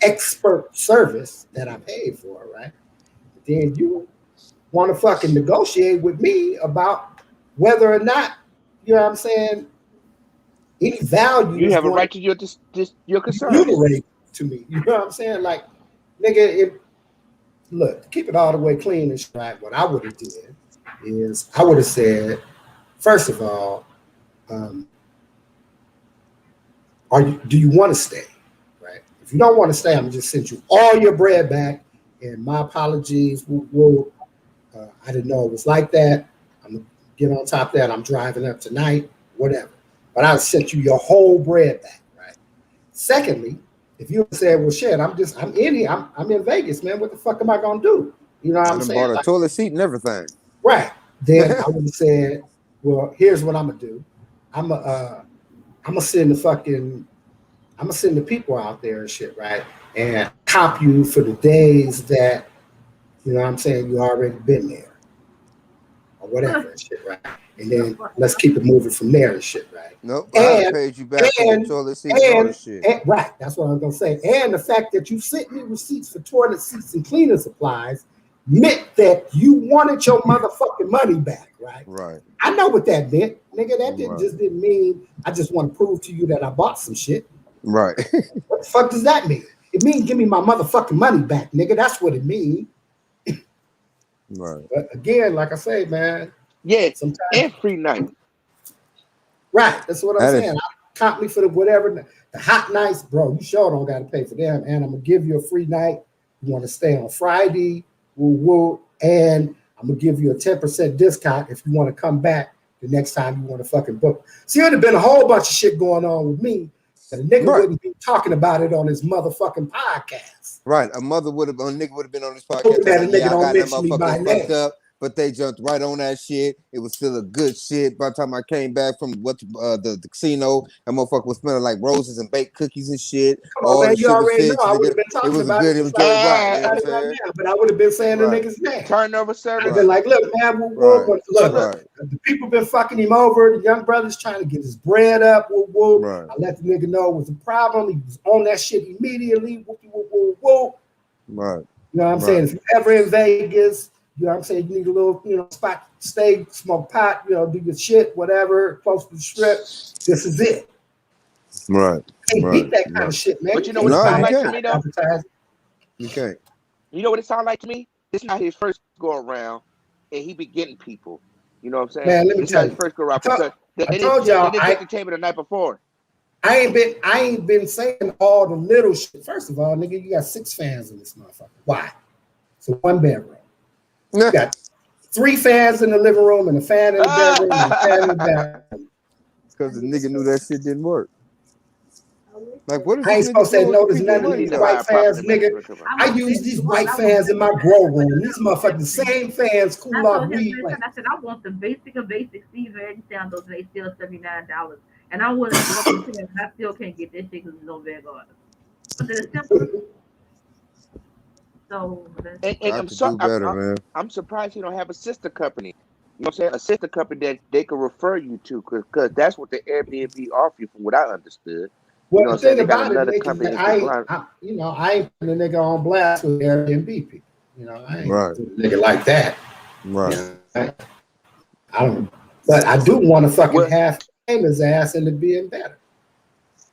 expert service that I paid for, right? Then you want to fucking negotiate with me about whether or not, any value you have a right to your concern to me. You know what I'm saying? Like, nigga, look, keep it all the way clean and straight. What I would have did is I would have said, first of all, do you want to stay? Right? If you don't want to stay, I'm gonna just send you all your bread back. And my apologies. I didn't know it was like that. I'm gonna get on top of that. I'm driving up tonight, whatever. But I'll send you your whole bread back, right? Secondly, if you said, well, shit, I'm in here. I'm in Vegas, man. What the fuck am I gonna do? You know what I'm saying? Bought a toilet seat and everything. Right. Then I would have said, well, here's what I'm gonna do. I'm gonna send the people out there and shit, right? And comp you for the days that, you already been there. Or whatever and shit, right? And then let's keep it moving from there and shit, right? Nope. I paid you back for the toilet seats and all this shit. Right, that's what I was gonna say. And the fact that you sent me receipts for toilet seats and cleaning supplies meant that you wanted your motherfucking money back, right? Right. I know what that meant, nigga. That didn't mean I just want to prove to you that I bought some shit. Right. What the fuck does that mean? It means give me my motherfucking money back, nigga. That's what it means. Right. But again, like I say, man. Yeah. Sometimes every night. Right. That's what I'm saying. Comp me for the whatever. The hot nights, bro. You sure don't got to pay for them. And I'm gonna give you a free night. You want to stay on Friday? Woo. And I'm gonna give you a 10% discount if you want to come back the next time you want to fucking book. See, there'd have been a whole bunch of shit going on with me. that a nigga wouldn't be talking about it on his motherfucking podcast. Right. A nigga would have been on this podcast. That a nigga don't mention me by name. Up, but they jumped right on that shit. It was still a good shit. By the time I came back from the casino, that motherfucker was smelling like roses and baked cookies and shit. All man, you already know. I would have been talking about it. But I would have been saying the nigga's name. Turnover service. I've been like, look, man, look, the people been fucking him over. The young brother's trying to get his bread up. I let the nigga know it was a problem. He was on that shit immediately. Right. You know what I'm saying? If you're ever in Vegas, you know what I'm saying? You need a little, spot to stay, smoke pot, do your shit, whatever, close to the strip. This is it. Right. Can't beat that kind of shit, man. But you know what it sounds like to me, though? You can't. You know what it sounds like to me? This is not his first go around, and he be getting people. You know what I'm saying? Man, let me tell you. His first go around. I told y'all, they didn't take me the night before. I ain't been saying all the little shit. First of all, nigga, you got 6 fans in this motherfucker. Why? So 1 bedroom. You got 3 fans in the living room and a fan in the bedroom and a fan in the bathroom. Because the nigga knew that shit didn't work. Like, what is I ain't this supposed to say no to nigga none of doing? these white fans, nigga. I use these white fans in my grow room. These motherfucking same fans cool off weed. I said I want the basic Steve Harvey sandals. They still $79, and I wouldn't go up to them. And I still can't get this shit because it's no Vanguard. But it's simple. So, I'm surprised you don't have a sister company. You know what I'm saying? A sister company that they can refer you to, because that's what the Airbnb offer you, from what I understood. Well, you know the thing about it, another Nick, company. I ain't putting a nigga on blast with Airbnb people. You know, I ain't putting a nigga like that. Right. You know, I don't. But I do want to fucking have his ass into being better.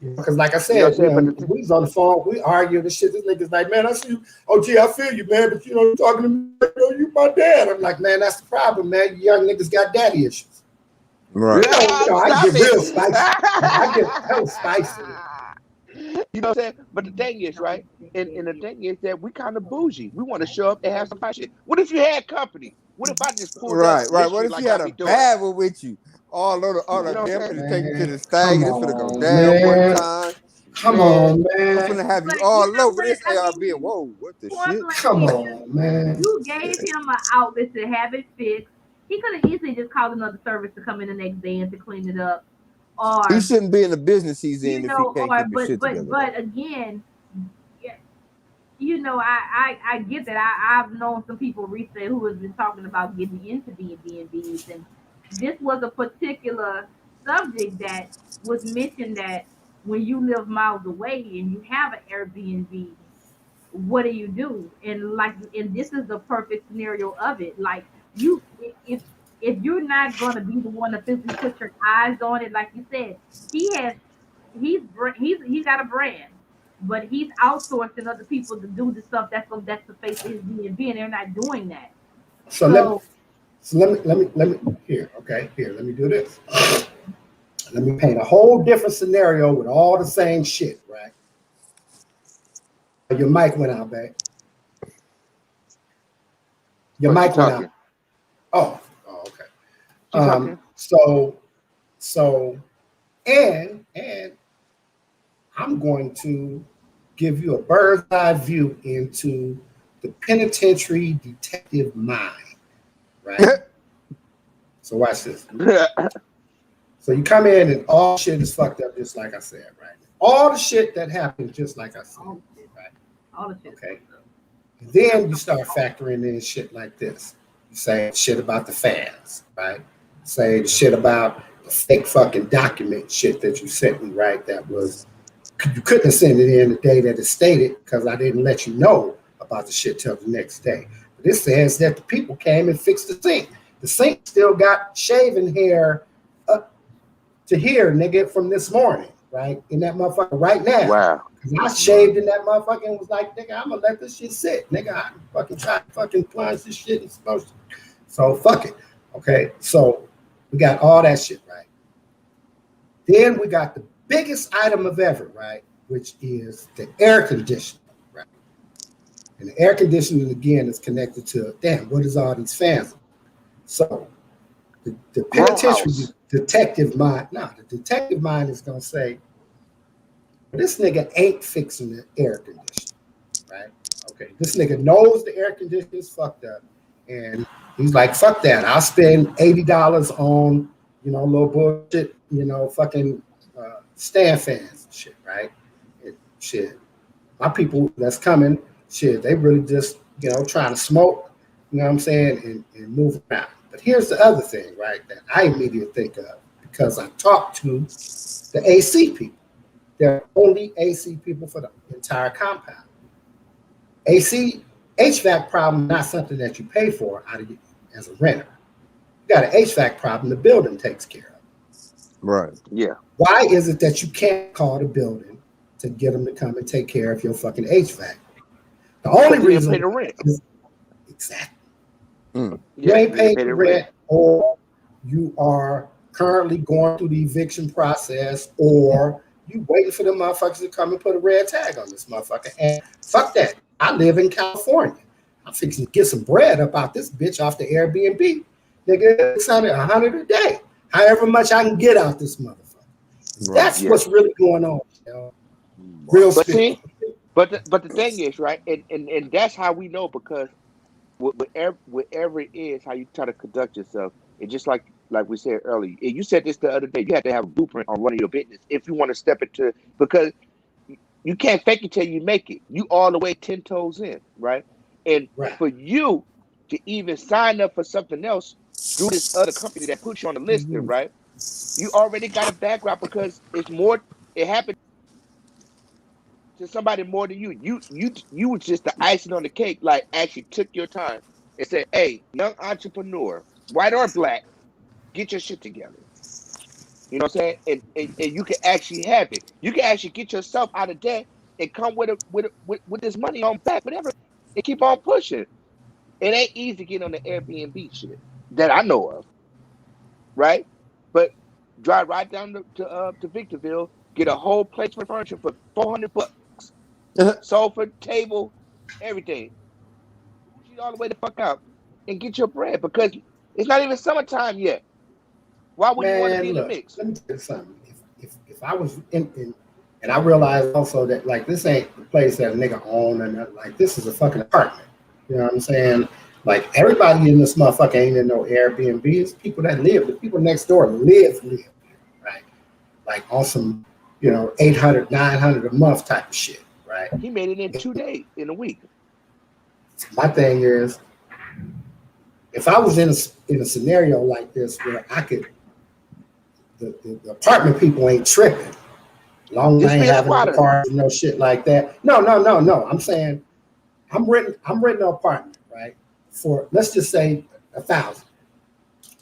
Because, like I said, we was on the phone, we argue this shit. This nigga's like, man, I see you. Oh, gee, I feel you, man. But you're talking to me, you my dad. I'm like, man, that's the problem, man. You young niggas got daddy issues. Right. I get real spicy. I get hell spicy. You know what I'm saying? But the thing is, right? And the thing is that we kind of bougie. We want to show up and have some shit. What if you had company? What if I just pulled up? Right. What if you had a bad one with you? All the damn finna take you to the stag. It's finna go down one time. Come on, man. I'm finna have you all over this ARB. Whoa, what the shit? Come on, man. You gave him an outlet to have it fixed. He could have easily just called another service to come in the next day and to clean it up. Or he shouldn't be in the business he's in if he can't keep his shit together. But again, you know, I get that. I've known some people recently who has been talking about getting into Airbnbs, and this was a particular subject that was mentioned, that when you live miles away and you have an Airbnb, what do you do? And this is the perfect scenario of it. Like, if you're not gonna be the one to physically put your eyes on it, like you said, he's got a brand, but he's outsourcing other people to do the stuff that's the face of his B&B, and they're not doing that. So let me here. Okay, here, let me do this. Let me paint a whole different scenario with all the same shit, right? Your mic went out, babe. Your mic went out. Oh, okay. So, and I'm going to give you a bird's eye view into the penitentiary detective mind, right? So watch this. So you come in and all shit is fucked up, just like I said, right? All the shit that happened, just like I said, right? All the shit. Okay. And then you start factoring in shit like this. You say shit about the fans, right? Say shit about the fake fucking document shit that you sent me, right? That was, you couldn't send it in the day that it stated because I didn't let you know about the shit till the next day. But this says that the people came and fixed the sink. The sink still got shaven hair up to here, nigga, from this morning, right? In that motherfucker right now. Wow. I shaved in that motherfucker and was like, nigga, I'm gonna let this shit sit. Nigga, I fucking try to fucking plunge this shit and supposed to. So fuck it. Okay. So we got all that shit, right? Then we got the biggest item of ever, right? Which is the air conditioning, right? And the air conditioning again is connected to, damn, what is all these fans? So the penitentiary detective mind, the detective mind is gonna say, this nigga ain't fixing the air conditioner, right? Okay, this nigga knows the air conditioner is fucked up, and he's like, fuck that. I'll spend $80 on, little bullshit, fucking stand fans and shit, right? And shit. My people that's coming, shit, they really just, trying to smoke, you know what I'm saying, and move around. But here's the other thing, right, that I immediately think of, because I talked to the AC people. They're only AC people for the entire compound. HVAC problem, not something that you pay for as a renter. You got an HVAC problem, the building takes care of. Right. Yeah. Why is it that you can't call the building to get them to come and take care of your fucking HVAC? The only reason you pay the rent. Exactly. Mm. You ain't paid the rent, or you are currently going through the eviction process, or you waiting for them motherfuckers to come and put a red tag on this motherfucker. And fuck that. I live in California. I'm fixing to get some bread up out this bitch off the Airbnb. Nigga, $100 a day. However much I can get out this motherfucker. Right. That's what's really going on. Real but spill. see, but the thing is, right, and that's how we know, because whatever it is, how you try to conduct yourself, and just like we said earlier, and you said this the other day, you have to have a blueprint on running your business if you want to step into, because you can't fake it till you make it. You all the way 10 toes in, right? And for you to even sign up for something else through this other company that puts you on the listing, right? You already got a background, because it's more. It happened to somebody more than you. You was just the icing on the cake. Like, actually took your time and said, "Hey, young entrepreneur, white or black, get your shit together." You know what I'm saying? And you can actually have it. You can actually get yourself out of debt and come with this money on back, whatever, and keep on pushing. It ain't easy to get on the Airbnb shit that I know of, right? But drive right down to Victorville, get a whole place for furniture for $400, sofa, table, everything. Bougie all the way the fuck out and get your bread, because it's not even summertime yet. Why would you want to be in the mix? Let me tell you something. If I was in and I realized also that, like, this ain't the place that a nigga own, and like, this is a fucking apartment. You know what I'm saying? Like, everybody in this motherfucker ain't in no Airbnb. It's people that live. The people next door live, right? Like, on some, you know, 800, 900 a month type of shit, right? He made it in 2 days, in a week. My thing is, if I was in a scenario like this where I could, the apartment people ain't tripping. Long as I ain't having no cars and no shit like that. No. I'm saying I'm renting an apartment, right? For, let's just say, 1,000.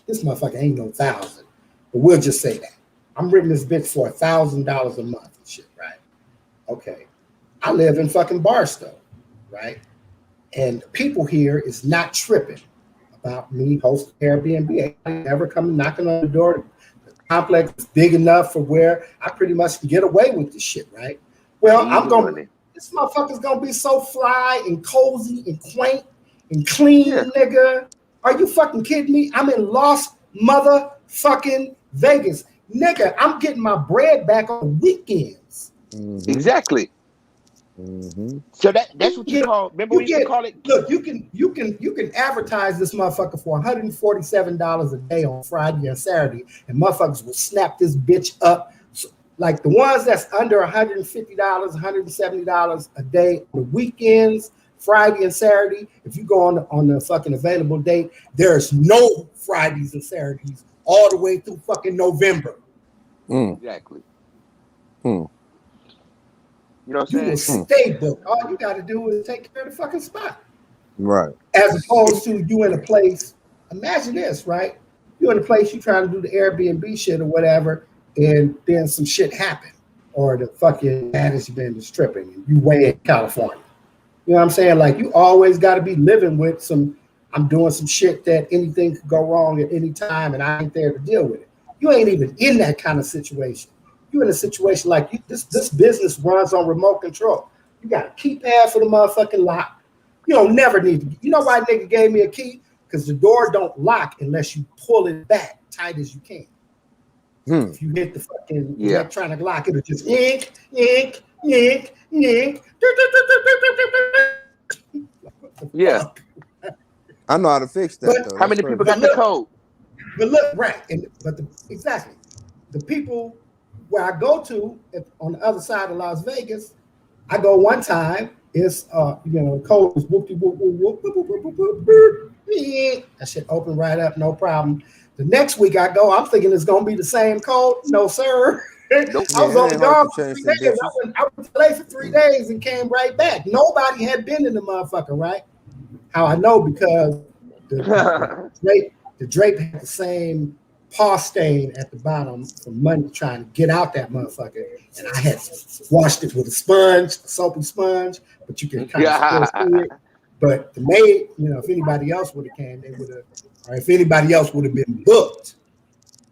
This motherfucker ain't no 1,000, but we'll just say that. I'm renting this bitch for $1,000 a month and shit, right? Okay. I live in fucking Barstow, right? And the people here is not tripping about me hosting Airbnb. I ain't never coming knocking on the door. The complex is big enough for where I pretty much can get away with this shit, right? Well, this motherfucker's gonna be so fly and cozy and quaint and clean, nigga. Are you fucking kidding me? I'm in Las motherfucking Vegas. Nigga, I'm getting my bread back on weekends. Mm-hmm. Exactly. Mm-hmm. So that's what you call. Remember, we used to call it. Look, you can advertise this motherfucker for $147 a day on Friday and Saturday, and motherfuckers will snap this bitch up. So, like, the ones that's under $150, $170 a day on the weekends, Friday and Saturday. If you go on the fucking available date, there's no Fridays and Saturdays all the way through fucking November. Exactly. You know what I'm saying? You will stay booked. All you got to do is take care of the fucking spot. Right. As opposed to you in a place, imagine this, right? You're in a place, you trying to do the Airbnb shit or whatever, and then some shit happen. Or the fucking management is tripping and you way in California. You know what I'm saying? Like, you always got to be living with some, I'm doing some shit that anything could go wrong at any time and I ain't there to deal with it. You ain't even in that kind of situation. You in a situation like this business runs on remote control. You got a keypad for the motherfucking lock. You don't never need to. You know why nigga gave me a key? Because the door don't lock unless you pull it back tight as you can. If you hit the fucking electronic lock, it'll just yank. Yeah. I know how to fix that, though. How many people got the code? But look, right. Exactly. The people where I go to on the other side of Las Vegas, I go one time, it's code is whoop whoop whoop whoop whoop whoop whoop. That shit open right up, no problem. The next week I go, I'm thinking it's gonna be the same code. No, sir. Nope. I was only gone for 3 days. I went to LA for 3 days and came right back. Nobody had been in the motherfucker, right? How I know, because the drape had the same paw stain at the bottom from money trying to get out that motherfucker, and I had washed it with a soapy sponge, but you can kind of still see it. But the maid, if anybody else would have came, they would have, or if anybody else would have been booked,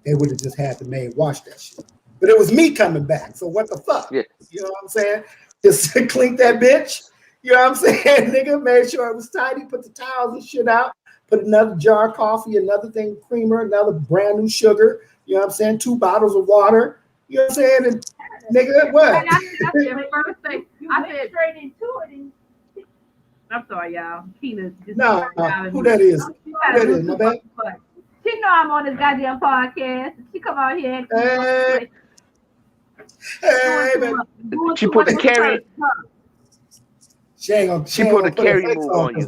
they would have just had the maid wash that shit. But it was me coming back, so what the fuck? Yeah. You know what I'm saying? Just cleaned that bitch. You know what I'm saying, nigga? Made sure it was tidy, put the towels and shit out, put another jar of coffee, another thing of creamer, another brand new sugar, you know what I'm saying? 2 bottles of water, you know what I'm saying? And Nigga, what? And I said first thing. I said straight into it. And I'm sorry, y'all. Keela just No, who that is? Who that is, my bad? She know I'm on this goddamn podcast. She come out here and she put the carry. She ain't gonna. She put the carry move on you.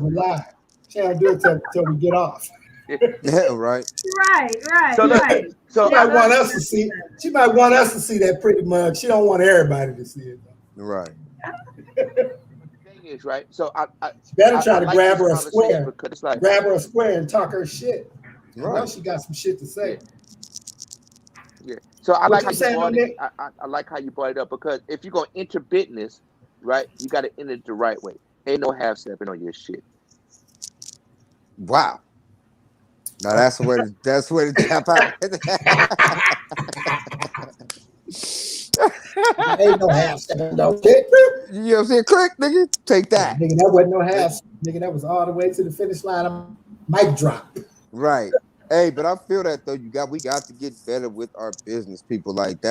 She ain't gonna do it till we get off. Yeah, right. Right. So look, so she might want us to see. She might want us to see that pretty mug. She don't want everybody to see it. Though. Right. Thing is, right. So I better try to grab her a square. Because it's like, grab her a square and talk her shit. Right. Now she got some shit to say. Yeah. So I like how you brought it. I like how you brought it up because if you're gonna enter business, right, you got to enter it the right way. Ain't no half stepping on your shit. Wow. Now that's the way to tap out. Ain't no half stepping no shit. You know what I'm saying? Click, nigga. Take that. Nigga, that wasn't no half. Nigga, that was all the way to the finish line. Mic drop. Right. Hey, but I feel that though. We got to get better with our business people. Like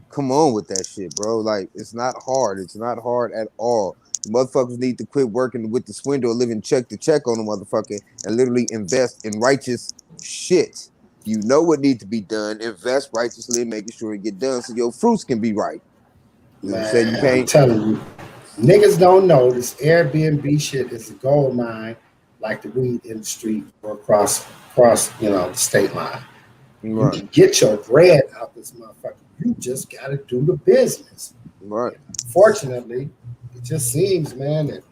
come on with that shit, bro. Like it's not hard. It's not hard at all. The motherfuckers need to quit working with the swindle, living check to check on the motherfucker, and literally invest in righteous shit. You know what needs to be done. Invest righteously, making sure it get done, so your fruits can be right. You know what I'm saying? You can't. I'm telling you, niggas don't know this Airbnb shit is a gold mine, like the weed industry or across the state line. Right. You can get your bread out this motherfucker. You just gotta do the business. Right. Fortunately, it just seems, man, that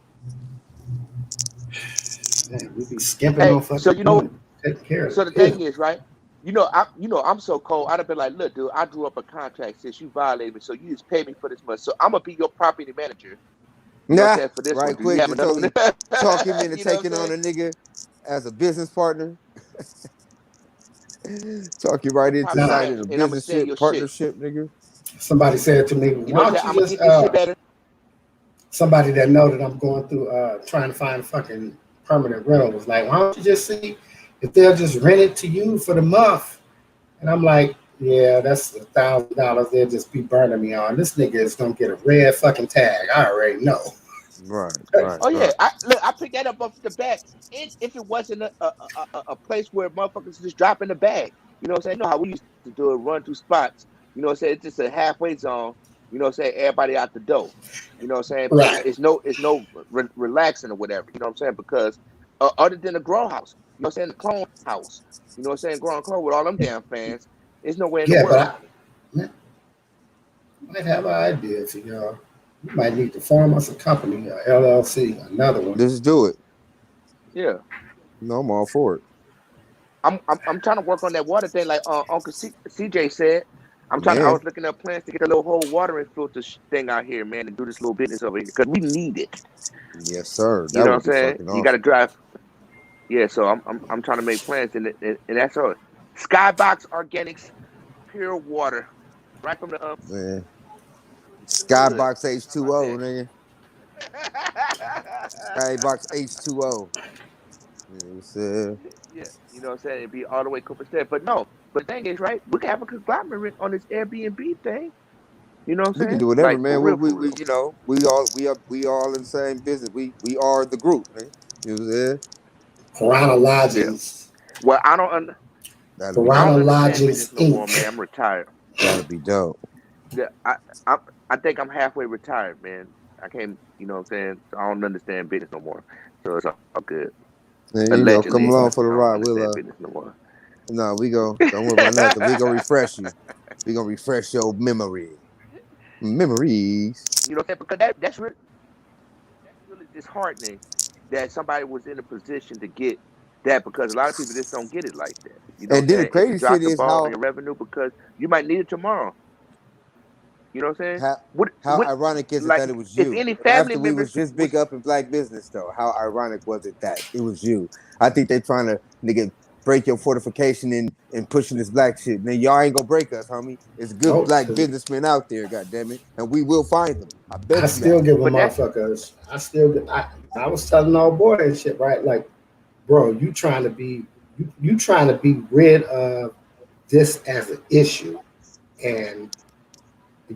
we be skimping on fucking. So taking care of. So the thing is, right? I'm so cold. I'd have been like, look, dude, I drew up a contract since you violated me, so you just pay me for this much. So I'm gonna be your property manager. Nah, for this right quick, talking into taking on a nigga as a business partner. Talk you right into signing a business partnership, nigga. Somebody said to me, why don't you just somebody that know that I'm going through trying to find a fucking permanent rental was like, why don't you just see if they'll just rent it to you for the month? And I'm like, yeah, that's $1,000. They'll just be burning me on. This nigga is gonna get a red fucking tag. I already know. Right. Oh yeah, I picked that up off the bat. If it wasn't a place where motherfuckers just drop in the bag, you know what I'm saying? You know how we used to do it, run through spots. You know what I'm saying? It's just a halfway zone. You know what I'm saying? Everybody out the door. You know what I'm saying? Right. It's no relaxing or whatever. You know what I'm saying? Because other than the grow house, you know what I'm saying? The clone house. You know what I'm saying? Growing clone with all them damn fans. There's nowhere in the world. But I might have an idea for y'all. You might need to form us a company, a LLC, another one. Just do it. Yeah. No, I'm all for it. I'm trying to work on that water thing, like Uncle CJ said. I was looking up plans to get a little whole watering filter thing out here, man, and do this little business over here because we need it. Yes, sir. You know what I'm saying? Awesome. You got to drive. Yeah, so I'm trying to make plans, and that's all. Skybox Organics, pure water, right from the man. Skybox H2O, nigga. Skybox H2O. Yeah, you know what I'm saying? It'd be all the way copacetic. But no, but the thing is, right, we can have a conglomerate on this Airbnb thing. You know what I'm saying? We can do whatever, man. We we all in the same business. We are the group, man. You know what I'm saying? Piranha Lodges. Yeah. Well, I don't Piranha Lodges no more, man. I'm retired. That'd be dope. Yeah, I think I'm halfway retired, man. I can't, you know what I'm saying? So I don't understand business no more. So it's all good. Man, you know, come along for the ride. No, we go. Don't worry about nothing. We gonna refresh you. We gonna refresh your memories. You know what I'm saying? Because that's really disheartening that somebody was in a position to get that, because a lot of people just don't get it like that. You know, and then the crazy shit is how your revenue, because you might need it tomorrow. You know what I'm saying? How ironic is it that it was you? If any family After we was just big up in black business, though, how ironic was it that it was you? I think they trying to break your fortification and pushing this black shit. Now y'all ain't gonna break us, homie. It's good black businessmen out there, goddammit, and we will find them. I bet. I still give them motherfuckers. I was telling old boy and shit, right? Like, bro, you trying to be rid of this as an issue, and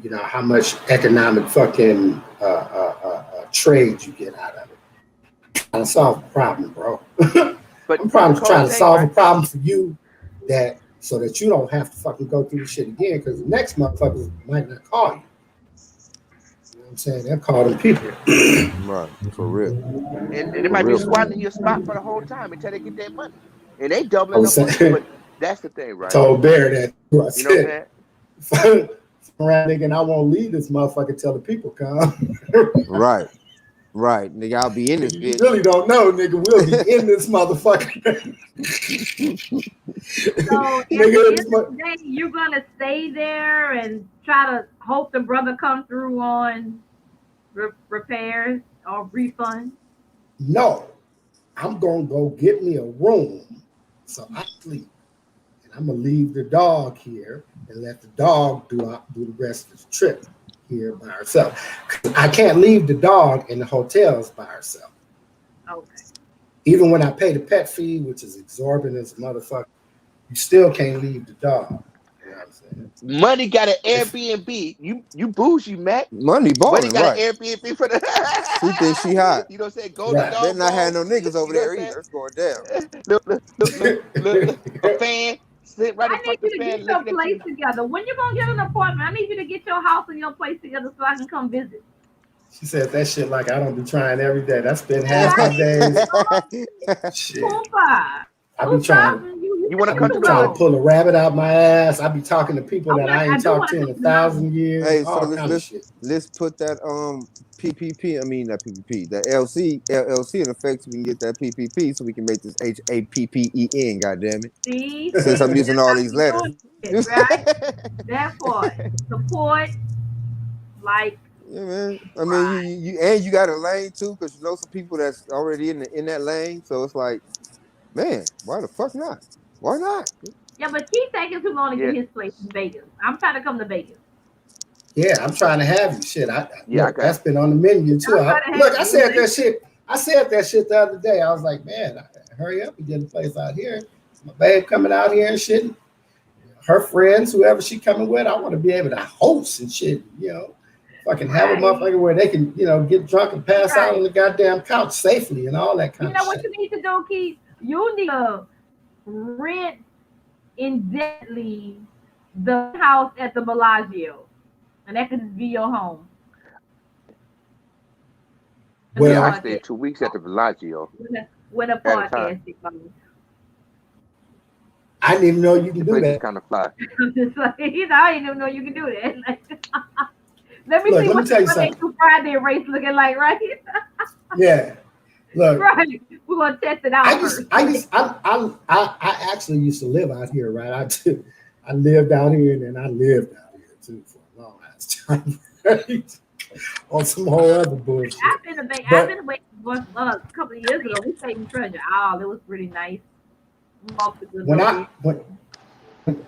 you know, how much economic fucking trade you get out of it. Trying to solve a problem, bro. But I'm trying to solve a problem for you that so that you don't have to fucking go through the shit again, because the next motherfuckers might not call you. You know what I'm saying? They'll call them people. Right, for real. And they might be squatting your spot for the whole time until they get their money. And they doubling up on you, but that's the thing, right? Told Bear that. You know what I'm saying? Around nigga, and I won't leave this motherfucker till the people come. Right. Right, nigga, I'll be in this bitch. You really don't know, nigga. We'll be in this motherfucker. So at the end of the day, you're gonna stay there and try to hope the brother comes through on repairs or refund? No, I'm gonna go get me a room so I sleep, and I'm gonna leave the dog here and let the dog do the rest of the trip here by herself. I can't leave the dog in the hotels by herself. Okay. Even when I pay the pet fee, which is exorbitant as a motherfucker, you still can't leave the dog. You know what I'm saying? Money got an Airbnb. You bougie, Matt. Money balling, Money got right? an Airbnb for the. She thinks she hot. You know what I'm saying? Go to dog. Better not have no niggas over there either. It's going down. Look, a fan. Sit right in front of the fan. I need you to get your place together. When you gonna get an apartment? I need you to get your house and your place together so I can come visit. She said that shit like I don't be trying every day. That's been half my days. Shit. I be trying. You want to come to trying to pull a rabbit out my ass. I be talking to people that I ain't talked to in 1,000 years. Hey, so let's put that PPP. I mean not PPP. The LLC in effect so we can get that PPP so we can make this HAPPEN. Goddamn it! See, since I'm using all these letters, right? That part support, like. Yeah, man. I mean, you got a lane too, because you know some people that's already in that lane. So it's like, man, why the fuck not? Why not? Yeah, but Keith taking too long to get his place in Vegas. I'm trying to come to Vegas. Yeah, I'm trying to have you. Shit, that's been on the menu too. I said that shit. I said that shit the other day. I was like, man, hurry up and get a place out here. My babe coming out here and shit. Her friends, whoever she coming with, I want to be able to host and shit. You know. Fucking have a motherfucker where they can, you know, get drunk and pass out on the goddamn couch safely and all that kind of shit. You know what you need to do, Keith? You need to rent indefinitely the house at the Bellagio, and that could just be your home. Well, I stayed 2 weeks at the Bellagio. With a podcast. I didn't even know you can do that. Kind of fly. I'm just like, I didn't even know you can do that. Let me see what the Monday through Friday race looking like, right? Yeah. Look. Right. We're gonna test it out. I actually used to live out here, right? I lived out here and then I lived out here too for a long ass time. Right? On some whole other bullshit. I've been away a couple of years ago. We stayed in Treasure Isle. It was pretty nice.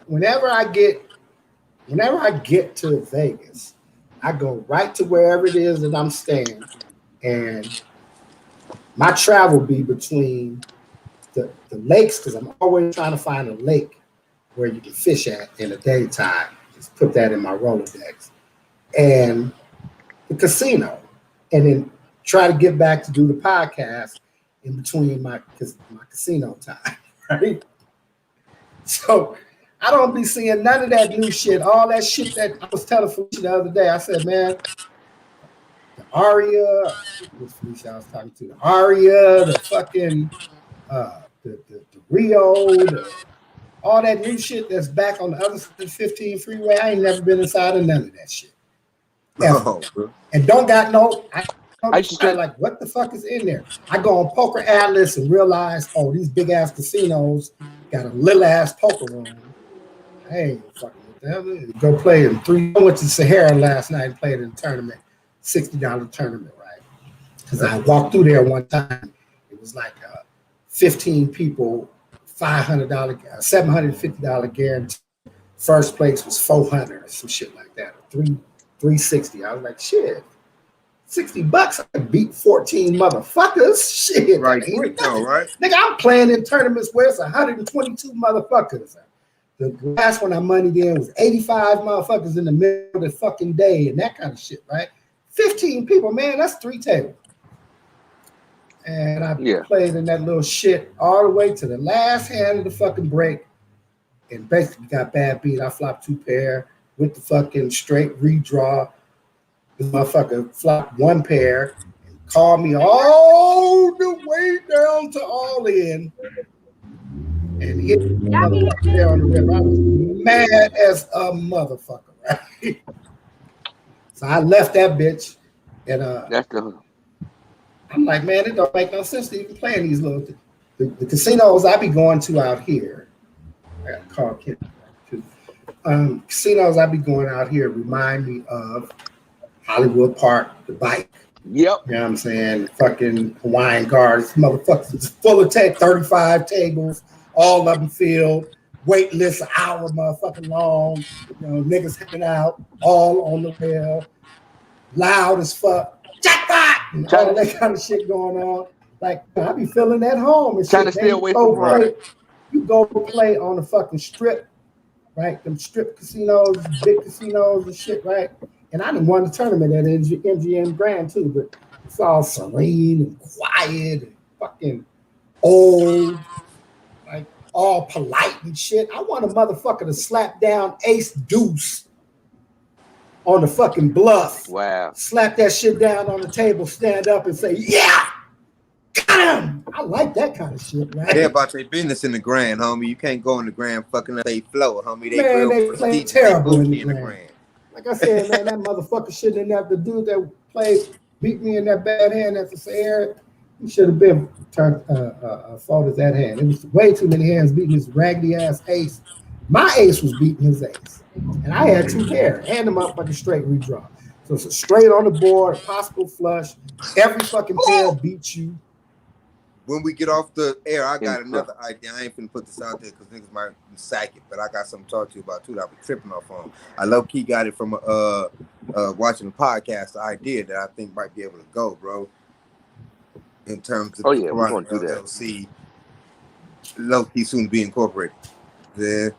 Whenever I get to Vegas, I go right to wherever it is that I'm staying, and my travel be between the lakes, because I'm always trying to find a lake where you can fish at in the daytime. Just put that in my Rolodex. And the casino, and then try to get back to do the podcast in between my casino time, right? So I don't be seeing none of that new shit. All that shit that I was telling Felicia the other day. I said, man, the Aria, who's Felicia I was talking to? The Aria, the fucking, the Rio, all that new shit that's back on the other 15 freeway. I ain't never been inside of none of that shit. Ever. And don't got no. I just like, what the fuck is in there? I go on Poker Atlas and realize, oh, these big ass casinos got a little ass poker room. I ain't fucking with them. Go play in 3. I went to Sahara last night and played in a tournament, $60 tournament, right? Because I walked through there one time. It was like 15 people, $500, $750 guarantee. First place was $400 or some shit like that, or $360. I was like, shit. $60, I could beat 14 motherfuckers. Shit. Right, quick though, right? Nigga, I'm playing in tournaments where it's 122 motherfuckers. The last one I moneyed in was 85 motherfuckers in the middle of the fucking day and that kind of shit, right? 15 people, man, that's 3 tables. And I played in that little shit all the way to the last hand of the fucking break and basically got bad beat. I flopped 2 pair with the fucking straight redraw. The motherfucker flopped 1 pair and called me all the way down to all in. And hit there on the river. I was mad as a motherfucker, right? So I left that bitch, and I'm like, man, it don't make no sense to even play in these little the casinos I be going to out here. I got to call Ken. Casinos I be going out here remind me of Hollywood Park, the bike. Yep. You know what I'm saying? Fucking Hawaiian Guards, motherfuckers. It's full of 35 tables. All of them filled, wait list an hour motherfucking long, you know, niggas hanging out, all on the rail, loud as fuck, jackpot, and all that kind of shit going on. Like, I be feeling at home and trying shit. To stay away from play, you go play on the fucking strip, right? Them strip casinos, big casinos and shit, right? And I didn't won the tournament at MGM Grand too, but it's all serene and quiet and fucking old. Like all polite and shit. I want a motherfucker to slap down ace deuce on the fucking bluff. Wow. Slap that shit down on the table, stand up and say, yeah, got him. I like that kind of shit, right? They're about their business in the Grand, homie. You can't go in the Grand fucking they flow, homie. They play terrible in the Grand. Like I said, man, that motherfucker shouldn't have the dude that beat me in that bad hand at the fair. He should have been faulted that hand. It was way too many hands beating his raggedy ass ace. My ace was beating his ace. And I had 2 pair and the motherfucking straight redraw. So it's a straight on the board, possible flush. Every fucking pair beats you. When we get off the air, I got another idea. I ain't finna put this out there because niggas might sack it, but I got something to talk to you about too that I be tripping off on. I low-key got it from watching the podcast, the idea that I think might be able to go, bro. In terms of we're going to do that. LLC, low-key soon to be incorporated. Yeah.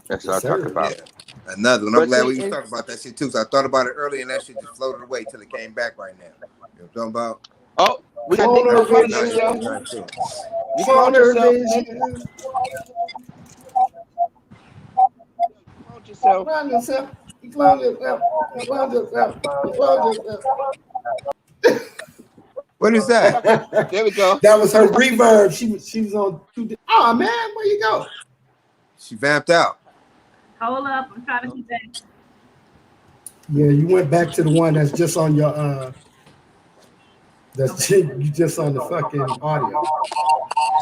That's what I'm talking about. Yeah. Another one. I'm glad we talked about that shit too. So I thought about it earlier and that shit just floated away till it came back right now. You know what I'm talking about? Oh, we got yourself. You cloned yourself. You cloned yourself. What is that? There we go. That was her reverb. She was on 2. Oh man, where you go? She vamped out. Hold up, I'm trying to keep that. Yeah, you went back to the one that's just on your you just on the fucking audio.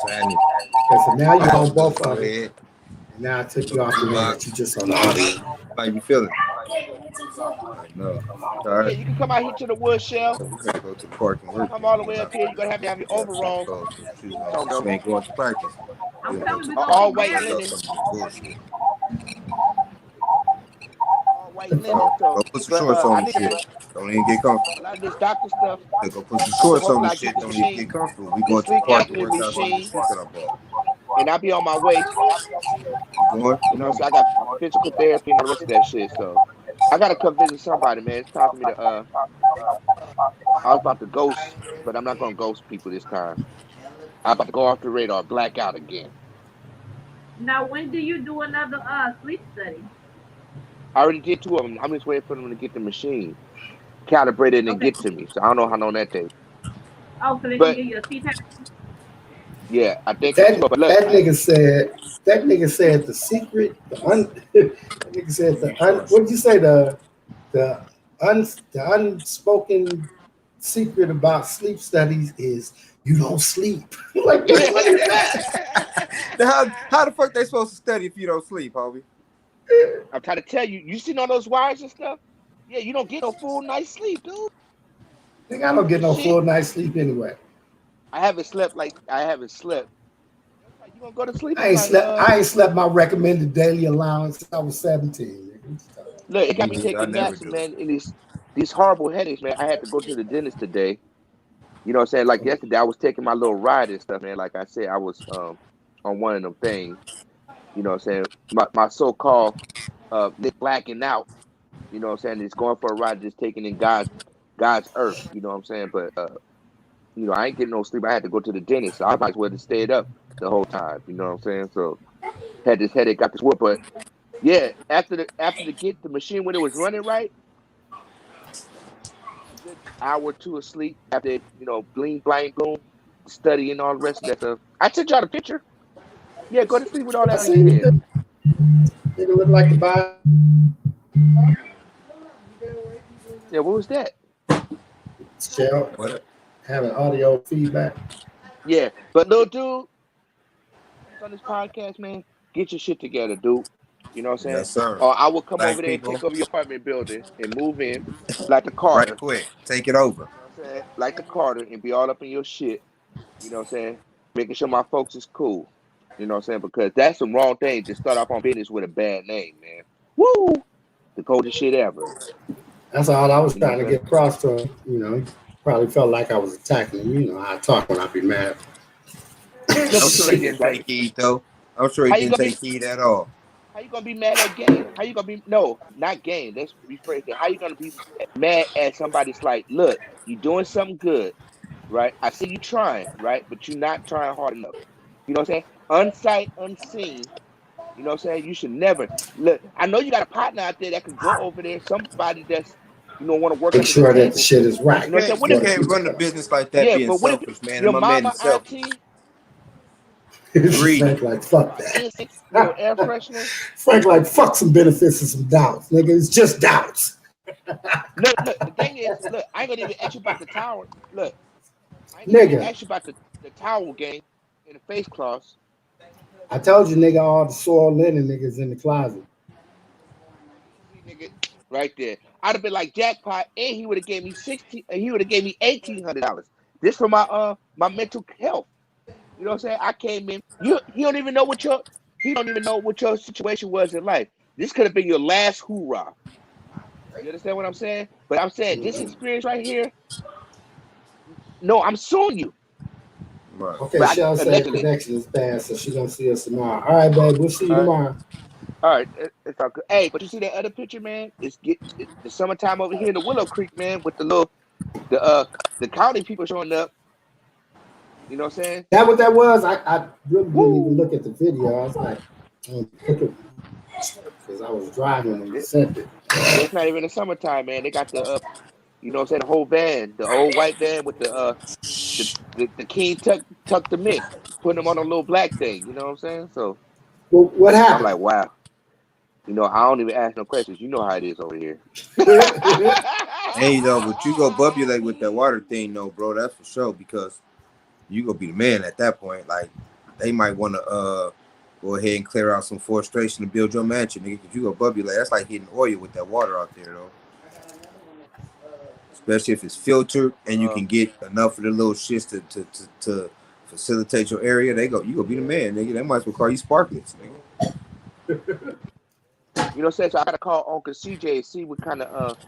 Okay, so now you're on both of it. And now I took you off the one that you just on the audio. How you feeling? No. Yeah, you can come out here to the wood shell. So we're gonna go to the park and work. Come all the way up here. You're gonna have to have your overall. She ain't going to practice. All white linen. White linen. Go put some shorts on this shit. Don't even get comfortable. A lot of this doctor stuff. Go put some shorts on this shit. Don't even get comfortable. We going to the park and work out on the shit that I bought. And I'll be on my way. Going? You know, so I got physical therapy and the rest of that shit. So I gotta come visit somebody, man. It's time for me to I was about to ghost, but I'm not gonna ghost people this time. I'm about to go off the radar, black out again. Now, when do you do another sleep study? I already did 2 of them. I'm just waiting for them to get the machine calibrated and get to me. So I don't know how long that takes. Oh, so they can give you a CPAP? Yeah, I think that nigga said the secret. That nigga said what did you say? The unspoken secret about sleep studies is you don't sleep. Like, what is that? How the fuck they supposed to study if you don't sleep, homie? I'm trying to tell you. You seen all those wires and stuff? Yeah, you don't get no full night's sleep, dude. Nigga, I don't get no full night's sleep anyway. I haven't slept. You gonna go to sleep? I ain't slept my recommended daily allowance since I was 17. Look, it got me taking naps, man. And these horrible headaches, man. I had to go to the dentist today. You know what I'm saying? Like yesterday, I was taking my little ride and stuff, man. Like I said, I was on one of them things. You know what I'm saying? My so-called blacking out, you know what I'm saying, is going for a ride, just taking in God's earth, you know what I'm saying? But you know, I ain't getting no sleep. I had to go to the dentist. So I might as well have stayed up the whole time, you know what I'm saying? So had this headache, got this whoop, but yeah, after the machine when it was running right, a good hour or two of sleep after, you know, bling blang boom, study and all the rest of that stuff. I sent y'all the picture. Yeah, go to sleep with all I that on your seen head. it look like the body. Yeah, what was that? Shell having audio feedback. Yeah, but little dude, on this podcast, man, get your shit together, dude. You know what I'm saying? Yes, sir. Or I will come Black over there and people, take over your apartment building and move in like the right Carter. quick. Take it over. You know what I'm saying? Like the Carter and be all up in your shit. You know what I'm saying? Making sure my folks is cool. You know what I'm saying? Because that's the wrong thing to start off on business with a bad name, man. Woo! The coldest shit ever. That's all I was You know trying what to I'm get across to him. You know, he probably felt like I was attacking him. You know, I talk when I be mad. saying? No, I'm but you sure he like this, didn't right? take heed though. I'm sure he How you didn't gonna be take heed at all. how you gonna be mad at game? How you gonna be no, not game. Let's rephrase it. How you gonna be mad at somebody's like, look, you doing something good, right? I see you trying, right? But you're not trying hard enough. You know what I'm saying? Unsight, unseen. You know what I'm saying? You should never look. I know you got a partner out there that could go over there, somebody that's, you know, want to work Make under the sure that the table. shit is You right You know what I'm saying? can't What you if, before the can't people run a come. business like that yeah, being but what if selfish, man. your And my man mama, is selfish. auntie, Greedy. Frank like, fuck innocent, little that. air freshener? Frank like, fuck some benefits and some doubts, nigga. It's just doubts. Look, the thing is, look, I ain't gonna even ask you about the towel. Look, I ain't gonna even Nigga, ask you about the towel game and the face cloths. I told you, nigga, all the soil linen niggas in the closet. Easy, nigga, right there. I'd have been like jackpot, and he would have gave me 16. He would have gave me $1,800. This for my mental health. You know what I'm saying? I came in. He don't even know what your situation was in life. This could have been your last hoorah. You understand what I'm saying? But I'm saying this experience right here. No, I'm suing you. Right. Okay, But Shell say the allegedly. connection is bad, so she gonna see us tomorrow. All right, babe, we'll see you All right. tomorrow. All right, it's all good. Hey, but you see that other picture, man? The summertime over here in the Willow Creek, man, with the uh the county people showing up. You know what I'm saying? That what that was? I really didn't even Woo! look at the video. I was like, because I was driving when you It, sent it. it's not even the summertime, man. They got the you know what I'm saying, the whole van, the old white van with the king tucked them in, putting them on a little black thing. You know what I'm saying? So Well, what I'm happened? like, wow. You know, I don't even ask no questions. You know how it is over here. Hey, though, but you go bubulate with that water thing, though, bro. That's for sure because you gonna be the man at that point. Like they might want to go ahead and clear out some frustration to build your mansion, nigga. Cause you go bubulate. That's like hitting oil with that water out there, though. Especially if it's filtered and you uh, can get enough of the little shits to facilitate your area. You gonna be the man, nigga. They might as well call you Sparklets, nigga. you know what I'm saying? So I gotta call Uncle CJ and see what kind of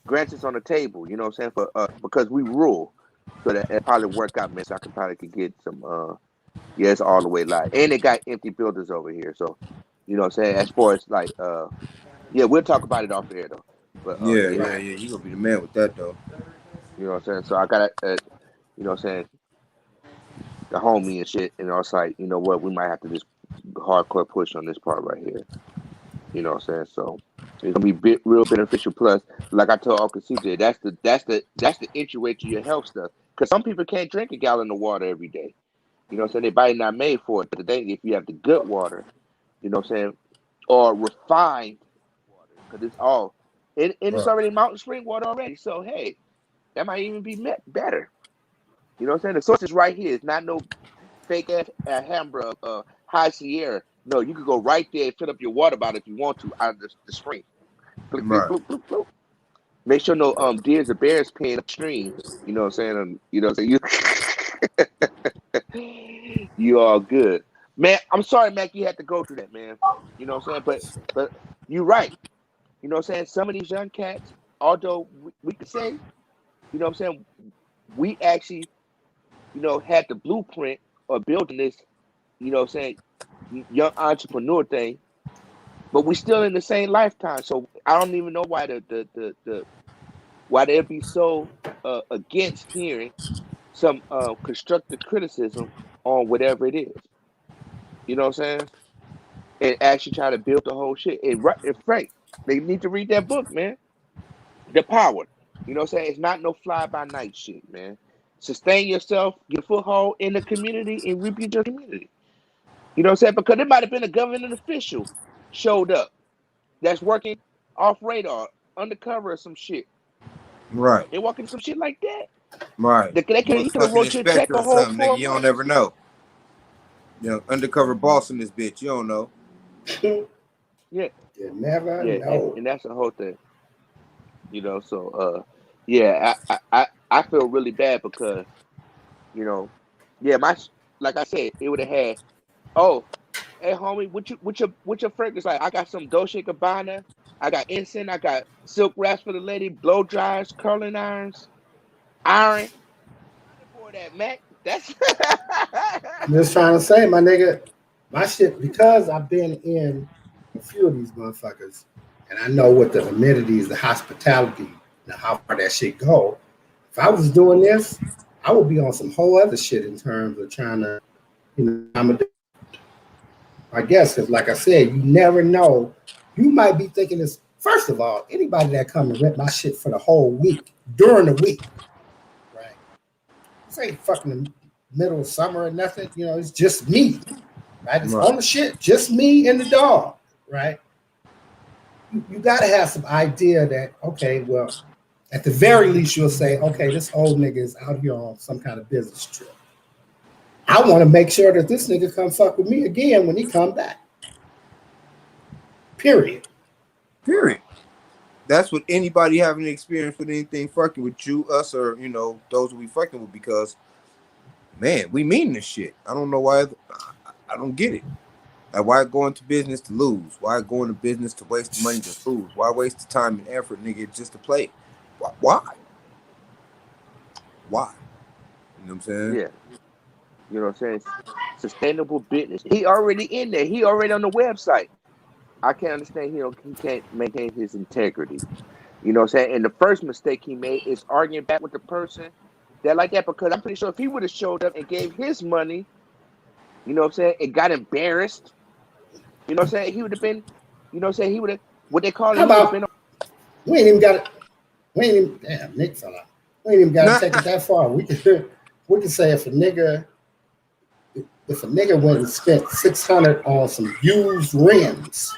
grants is on the table. You know what I'm saying? For because we rule, so that it probably work out, man. So I can probably could get some yeah, it's all the way live, and they got empty buildings over here. So you know what I'm saying? As far as like yeah, we'll talk about it off air though. But Yeah, yeah, yeah, yeah. You gonna be the man with that, though. you know what I'm saying? So I got you know what I'm saying, the homie and shit, and I was like, you know what, we might have to just hardcore push on this part right here. You know what I'm saying? So it's gonna be real beneficial. Plus, like I told Uncle CJ, that's the entryway to your health stuff. Because some people can't drink a gallon of water every day. You know what I'm saying? Their body not made for it. But the thing, if you have the good water, you know what I'm saying, or refined water, because it's all and it's Right. already mountain spring water already. So hey, that might even be better. You know what I'm saying? The source is right here. It's not no fake ass Alhambra, High Sierra. No, you could go right there and fill up your water bottle if you want to out of the spring. Bloop, bloop, Right. bloop, bloop, bloop. Make sure no deers or bears peeing upstream. You know what I'm saying? You know what I'm saying? You all good. Man, I'm sorry, Mac, you had to go through that, man. You know what I'm saying? But you're right. You know what I'm saying? Some of these young cats, although we could say, you know what I'm saying, we actually, you know, had the blueprint of building this, you know what I'm saying, young entrepreneur thing, but we still in the same lifetime. So I don't even know why why they'd be so against hearing some constructive criticism on whatever it is. You know what I'm saying? And actually try to build the whole shit. And Frank, they need to read that book, man. The Power. You know what I'm saying? It's not no fly by night shit, man. Sustain yourself, get foothold in the community, and rebuild your community. You know what I'm saying? Because there might have been a government official showed up that's working off radar, undercover or some shit. Right. They walking some shit like that. Right. You could have wrote your check a whole 4 months. You don't never know. You know, undercover boss in this bitch. You don't know. Yeah. You never know. And that's the whole thing. You know, so I feel really bad because, you know, like I said, it would have had, oh, hey homie, what your fragrance like? I got some Dolce & Gabbana, I got incense, I got silk wraps for the lady, blow dryers, curling irons, iron. For that, Mac. That's I'm just trying to say, my nigga, my shit, because I've been in a few of these motherfuckers, and I know what the amenities, the hospitality, and how far that shit go. If I was doing this, I would be on some whole other shit in terms of trying to, I guess, because like I said, you never know. You might be thinking this. First of all, anybody that come and rent my shit for the whole week, during the week, right? This ain't fucking the middle of summer or nothing. You know, it's just me, right? It's on the shit, just me and the dog, right? You got to have some idea that, okay, well, at the very least, you'll say, okay, this old nigga is out here on some kind of business trip. I want to make sure that this nigga come fuck with me again when he come back. Period. That's what anybody having experience with anything fucking with you, us, or, you know, those we fucking with, because, man, we mean this shit. I don't know why. I don't get it. Like, why go into business to lose? Why go into business to waste money to lose? Why waste the time and effort, nigga, just to play? Why? You know what I'm saying? Yeah. You know what I'm saying? Sustainable business. He already in there. He already on the website. I can't understand he can't maintain his integrity. You know what I'm saying? And the first mistake he made is arguing back with the person that like that, because I'm pretty sure if he would have showed up and gave his money, you know what I'm saying, and got embarrassed, you know what I'm saying, he would have been, you know what I'm saying, he would have, what they call it, How about, we ain't even got it. We ain't even, damn, Nick fell out. We ain't even got to take it that far. We can say if a nigga went and spent $600 on some used rims,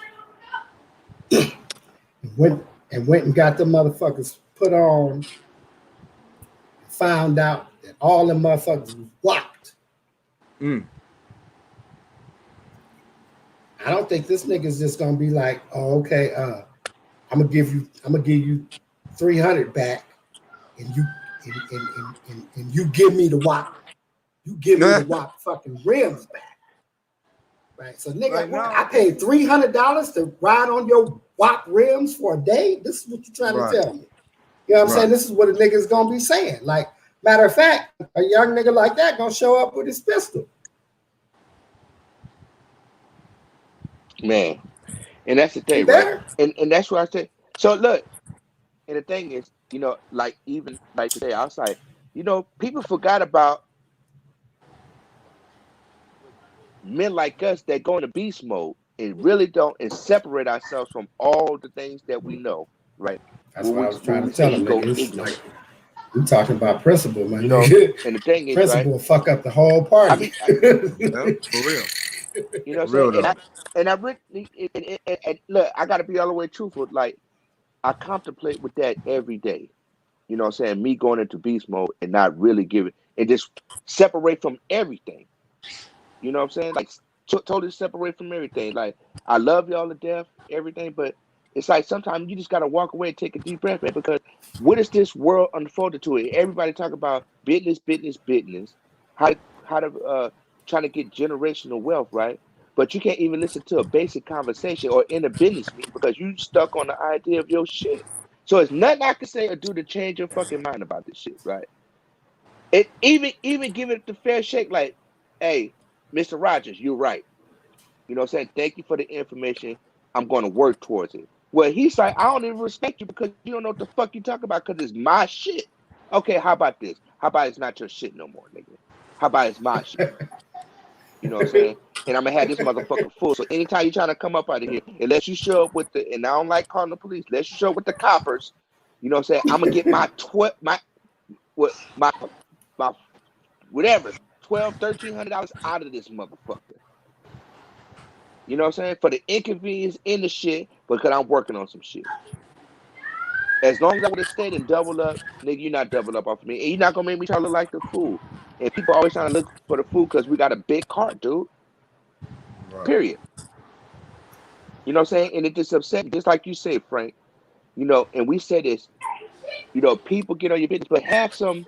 went and got the motherfuckers put on, found out that all them motherfuckers was whopped. I don't think this nigga's just gonna be like, oh, okay, I'm gonna give you 300 back, and you give me the whop. You give me the whop fucking rims back. Right. So nigga, I paid $300 to ride on your whop rims for a day. This is what you're trying to tell me. You know what I'm saying? This is what a nigga's gonna be saying. Like, matter of fact, a young nigga like that gonna show up with his pistol. Man. And that's the thing, right? And that's what I say. So look, and the thing is, you know, like even like today outside, you know, people forgot about men like us that go into beast mode and really don't, and separate ourselves from all the things that we know, right? That's what I was trying to tell him. Like, we talking about principle, man. You know, and the thing is, principle will fuck up the whole party. For real. You know what I'm saying? And I really, and look, I got to be all the way truthful. Like, I contemplate with that every day. You know what I'm saying? Me going into beast mode and not really giving, and just separate from everything. You know what I'm saying? Like, totally separate from everything. Like, I love y'all to death, everything, but it's like sometimes you just got to walk away and take a deep breath, man, because what is this world unfolded to it? Everybody talk about business, how to trying to get generational wealth, right? But you can't even listen to a basic conversation or in a business meeting because you stuck on the idea of your shit. So it's nothing I can say or do to change your fucking mind about this shit, right? It even give it the fair shake, like, hey, Mr. Rogers, you're right. You know what I'm saying? Thank you for the information. I'm going to work towards it. Well, he's like, I don't even respect you because you don't know what the fuck you talk about because it's my shit. Okay, how about this? How about it's not your shit no more, nigga? How about it's my shit? You know what I'm saying? And I'm gonna have this motherfucker full. So anytime you trying to come up out of here, unless you show up with and I don't like calling the police, unless you show up with the coppers, you know what I'm saying? I'm gonna get my whatever, $1,200-$1,300 out of this motherfucker. You know what I'm saying? For the inconvenience in the shit, because I'm working on some shit. As long as I would have stayed and double up, nigga, you're not double up off of me. And you're not gonna make me try to look like the fool. And people always trying to look for the fool because we got a big cart, dude. Right. Period. You know what I'm saying? And it just upset me, just like you said, Frank. You know, and we say this, you know, people get on your business, but have some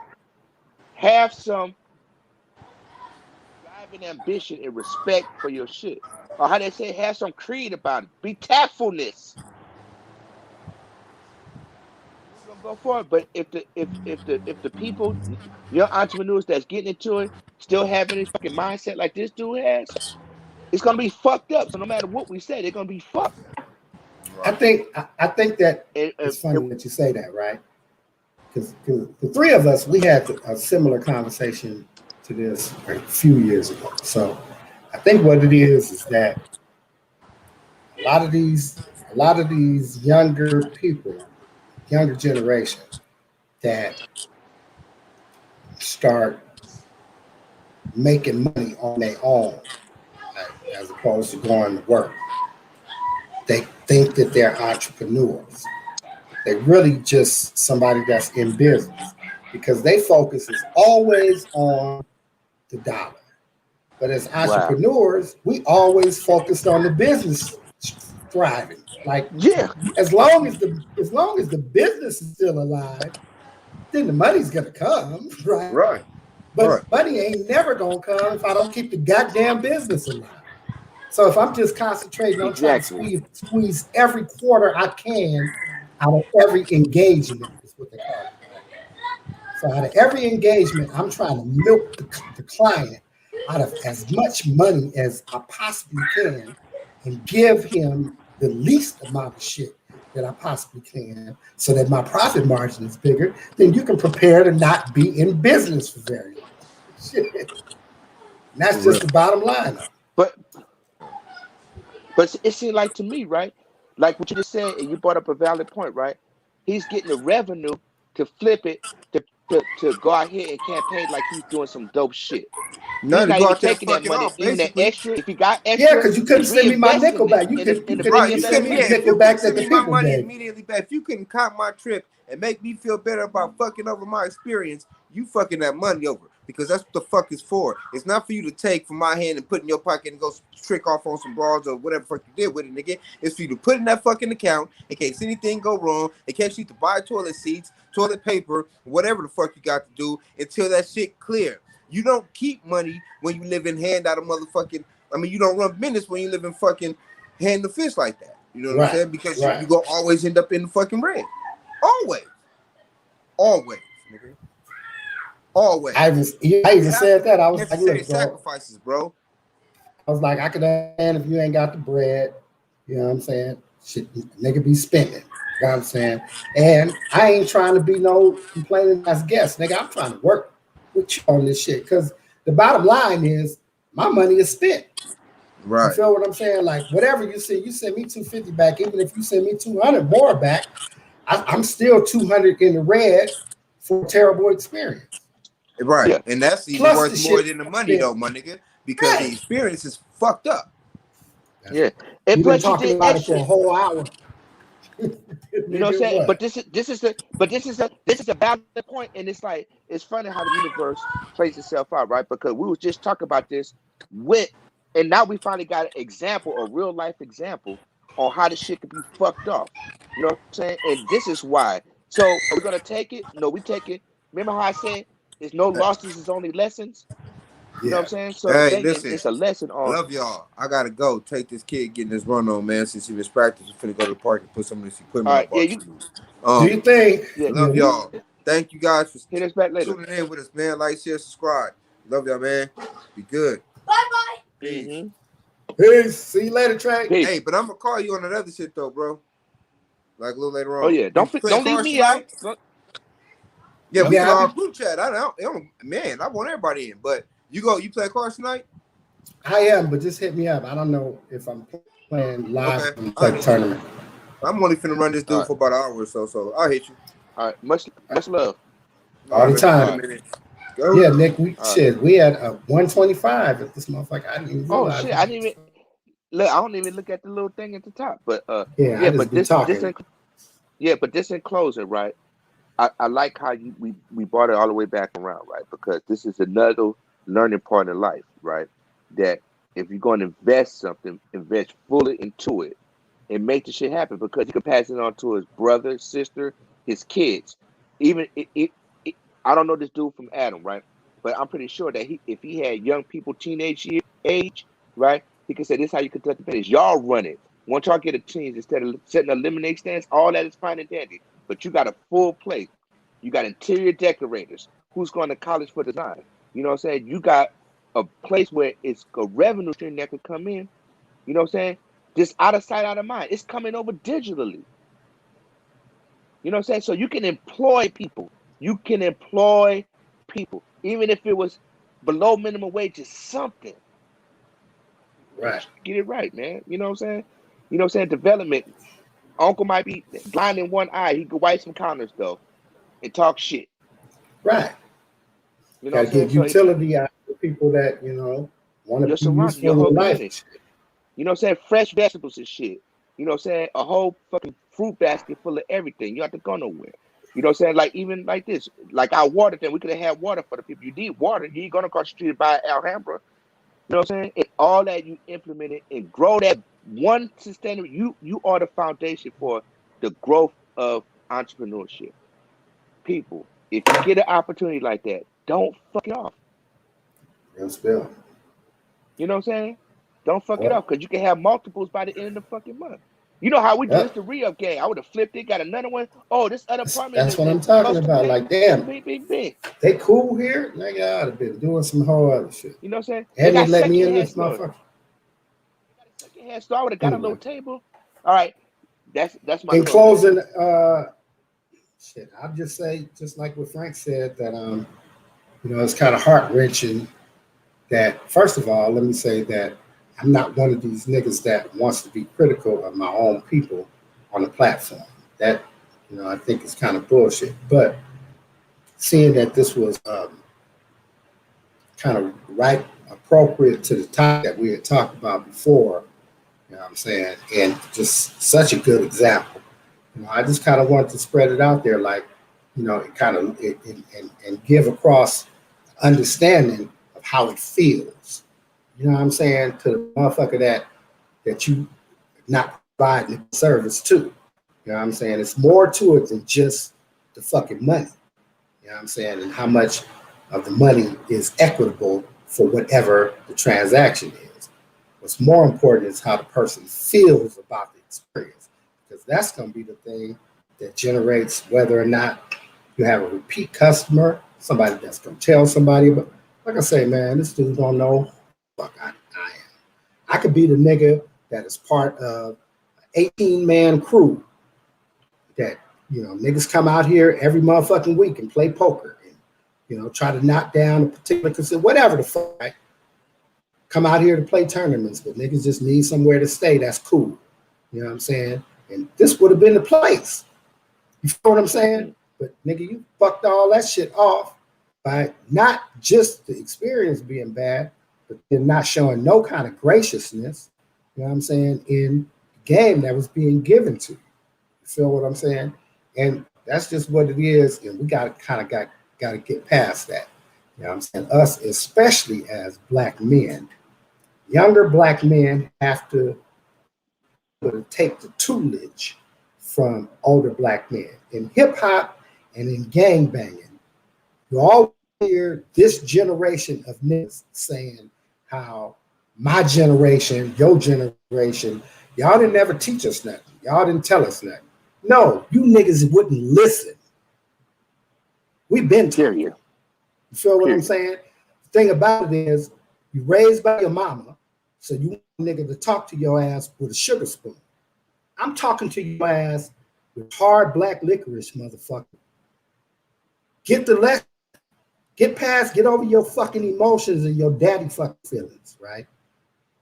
driving ambition and respect for your shit. Or how they say, have some creed about it. Be tactfulness. We're gonna go for it. But if the people, your entrepreneurs that's getting into it, still having this fucking mindset like this dude has, it's gonna be fucked up. So no matter what we say, they're gonna be fucked. I think that it's funny that you say that, right? Because the three of us, we had a similar conversation to this a few years ago. So I think what it is that a lot of these younger people, younger generation, that start making money on their own, as opposed to going to work. They think that they're entrepreneurs. They're really just somebody that's in business because their focus is always on the dollar. But as entrepreneurs, we always focused on the business thriving. Like, as long as the business is still alive, then the money's gonna come, right? Right. But money ain't never gonna come if I don't keep the goddamn business alive. So if I'm just concentrating on trying to squeeze every quarter I can out of every engagement, is what they call it. So out of every engagement, I'm trying to milk the client out of as much money as I possibly can and give him the least amount of shit that I possibly can so that my profit margin is bigger, then you can prepare to not be in business for very long. Shit. And that's just the bottom line. But it seemed like to me, right? Like what you just said, and you brought up a valid point, right? He's getting the revenue to flip it to go out here and campaign like he's doing some dope shit. No, he's not even taking that money, off, even that extra. If he got extra, yeah, because you couldn't send me my nickel back. You couldn't send me the nickel back that the people money gave. Immediately back. If you couldn't comp my trip and make me feel better about fucking over my experience, you fucking that money over. Because that's what the fuck it's for. It's not for you to take from my hand and put in your pocket and go trick off on some bras or whatever fuck you did with it, nigga. It's for you to put in that fucking account in case anything go wrong, in case you need to buy toilet seats, toilet paper, whatever the fuck you got to do until that shit clear. You don't keep money when you live in hand out of motherfucking. I mean, you don't run business when you live in fucking hand to fist like that. You know what I'm saying? Because you gonna always end up in the fucking red. Always, nigga. Always. I even said that. I was like, look, sacrifices, bro. I was like, I could understand if you ain't got the bread. You know what I'm saying? Shit, nigga be spending. You know what I'm saying? And I ain't trying to be no complaining as guest, nigga. I'm trying to work with you on this shit. Because the bottom line is my money is spent. Right. You feel what I'm saying? Like whatever you send me $250 back. Even if you send me $200 more back, I'm still $200 in the red for a terrible experience. Right. Yeah. And that's even worth more than the money though, my nigga. Because the experience is fucked up. Yeah. And plus you talking about it for a whole hour. You know what I'm saying? But this is a valid point, and it's like it's funny how the universe plays itself out, right? Because we was just talking about this and now we finally got an example, a real life example on how this shit could be fucked off. You know what I'm saying? And this is why. So are we gonna take it? No, we take it. Remember how I said there's no losses, it's only lessons. You know what I'm saying? So hey, listen, it's a lesson on. I love y'all. I gotta go. Take this kid getting this run on, man. Since he was practice, I'm finna go to the park and put some of this equipment. All right, do you think? Love y'all. Thank you guys for hit us back later. Tuning in with us, man. Like, share, subscribe. Love y'all, man. Be good. Bye. Peace. Peace. See you later, Trey. Peace. Hey, but I'm gonna call you on that other shit though, bro. Like a little later on. Oh yeah, don't leave me out. Yeah, we can all group chat. I want everybody in. But you play cards tonight? I am, but just hit me up. I don't know if I'm playing live in the tournament. I'm only finna run this dude for about an hour or so, so I'll hit you. All right, much love. All the time. Yeah, Nick, we had a 125 at this motherfucker. I didn't even realize. Oh shit, I didn't even look. I don't even look at the little thing at the top. But but this in closing, right? I like how we brought it all the way back around, right? Because this is another learning part in life, right? That if you're going to invest something, invest fully into it and make the shit happen, because you can pass it on to his brother, sister, his kids. Even I don't know this dude from Adam, right? But I'm pretty sure that if he had young people teenage age, right? He could say, this is how you conduct the business. Y'all run it. Once y'all get a team, instead of setting a lemonade stands, all that is fine and dandy. But you got a full plate. You got interior decorators. Who's going to college for design? You know what I'm saying? You got a place where it's a revenue stream that could come in. You know what I'm saying? Just out of sight, out of mind. It's coming over digitally. You know what I'm saying? So you can employ people. You can employ people. Even if it was below minimum wage, is something. Right. Get it right, man. You know what I'm saying? You know what I'm saying? Development. Uncle might be blind in one eye. He could wipe some counters though and talk shit. Right. You know, gotta give utility out to people that, you know, want to be useful in life. You know what I'm saying? Fresh vegetables and shit. You know what I'm saying? A whole fucking fruit basket full of everything. You have to go nowhere. You know what I'm saying? Like even like this, like our water thing, we could have had water for the people. You need water. You ain't going across the street to buy Alhambra. You know what I'm saying? And all that you implement it and grow that one sustainable. You are the foundation for the growth of entrepreneurship. People, if you get an opportunity like that, don't fuck it off. Real spill. You know what I'm saying? Don't fuck it off, because you can have multiples by the end of the fucking month. You know how we do this the re-up game. I would have flipped it, got another one. Oh, this other apartment. That's what I'm talking about. Like, damn, big. They cool here? Nigga, I would have been doing some whole other shit. You know what I'm saying? And they let me in this motherfucker. They got a second-hand store. I would have got a little table. All right. That's my in closing, shit, I'll just say, just like what Frank said, that you know, it's kind of heart-wrenching that, first of all, let me say that I'm not one of these niggas that wants to be critical of my own people on the platform. That, you know, I think is kind of bullshit. But seeing that this was kind of right, appropriate to the topic that we had talked about before, you know what I'm saying, and just such a good example. You know, I just kind of wanted to spread it out there, like, you know, it kind of and give across understanding of how it feels. You know what I'm saying, to the motherfucker that you not providing service to. You know what I'm saying? It's more to it than just the fucking money. You know what I'm saying? And how much of the money is equitable for whatever the transaction is. What's more important is how the person feels about the experience, because that's going to be the thing that generates whether or not you have a repeat customer, somebody that's going to tell somebody about. Like I say, man, this dude don't know. Fuck, I am. I could be the nigga that is part of an 18-man crew that, you know, niggas come out here every motherfucking week and play poker and, you know, try to knock down a particular casino, whatever the fuck, right? Come out here to play tournaments, but niggas just need somewhere to stay. That's cool. You know what I'm saying? And this would have been the place. You feel what I'm saying? But nigga, you fucked all that shit off by not just the experience being bad, but then not showing no kind of graciousness, you know what I'm saying, in the game that was being given to you. You feel what I'm saying? And that's just what it is, and we got to get past that. You know what I'm saying? Us, especially as black men, younger black men have to take the tutelage from older black men. In hip-hop and in gangbanging, you all hear this generation of niggas saying how my generation, your generation, y'all didn't ever teach us nothing. Y'all didn't tell us nothing. No, you niggas wouldn't listen. We've been telling you. You feel what I'm saying? The thing about it is, you raised by your mama, So you want a nigga to talk to your ass with a sugar spoon. I'm talking to your ass with hard black licorice, motherfucker. Get the lesson. Get over your fucking emotions and your daddy fucking feelings, right?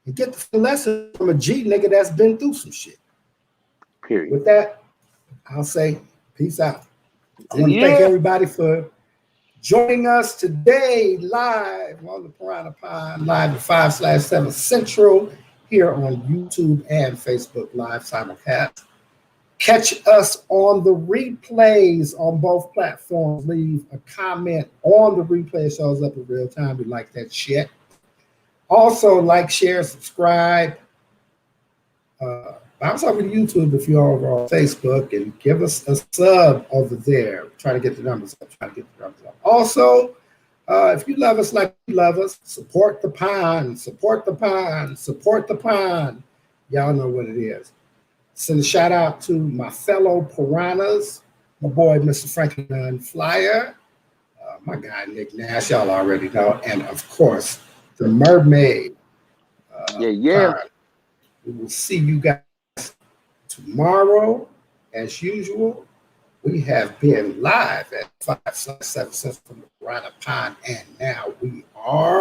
And get the lesson from a G nigga that's been through some shit. Period. With that, I'll say peace out. I want to thank everybody for joining us today live on the Piranha Pod, live at 5/7 Central here on YouTube and Facebook Live simulcast. Catch us on the replays on both platforms. Leave a comment on the replay. It shows up in real time. We like that shit. Also, like, share, subscribe. Bounce over to YouTube if you're over on Facebook and give us a sub over there. Try to get the numbers up. Also, if you love us like you love us, support the pond. Support the pond. Support the pond. Y'all know what it is. Send a shout out to my fellow piranhas, my boy, Mr. Franklin Flyer, my guy, Nick Nash, y'all already know, and of course, the mermaid. Yeah. We will see you guys tomorrow. As usual, we have been live at 5/7 from the Piranha Pod, and now we are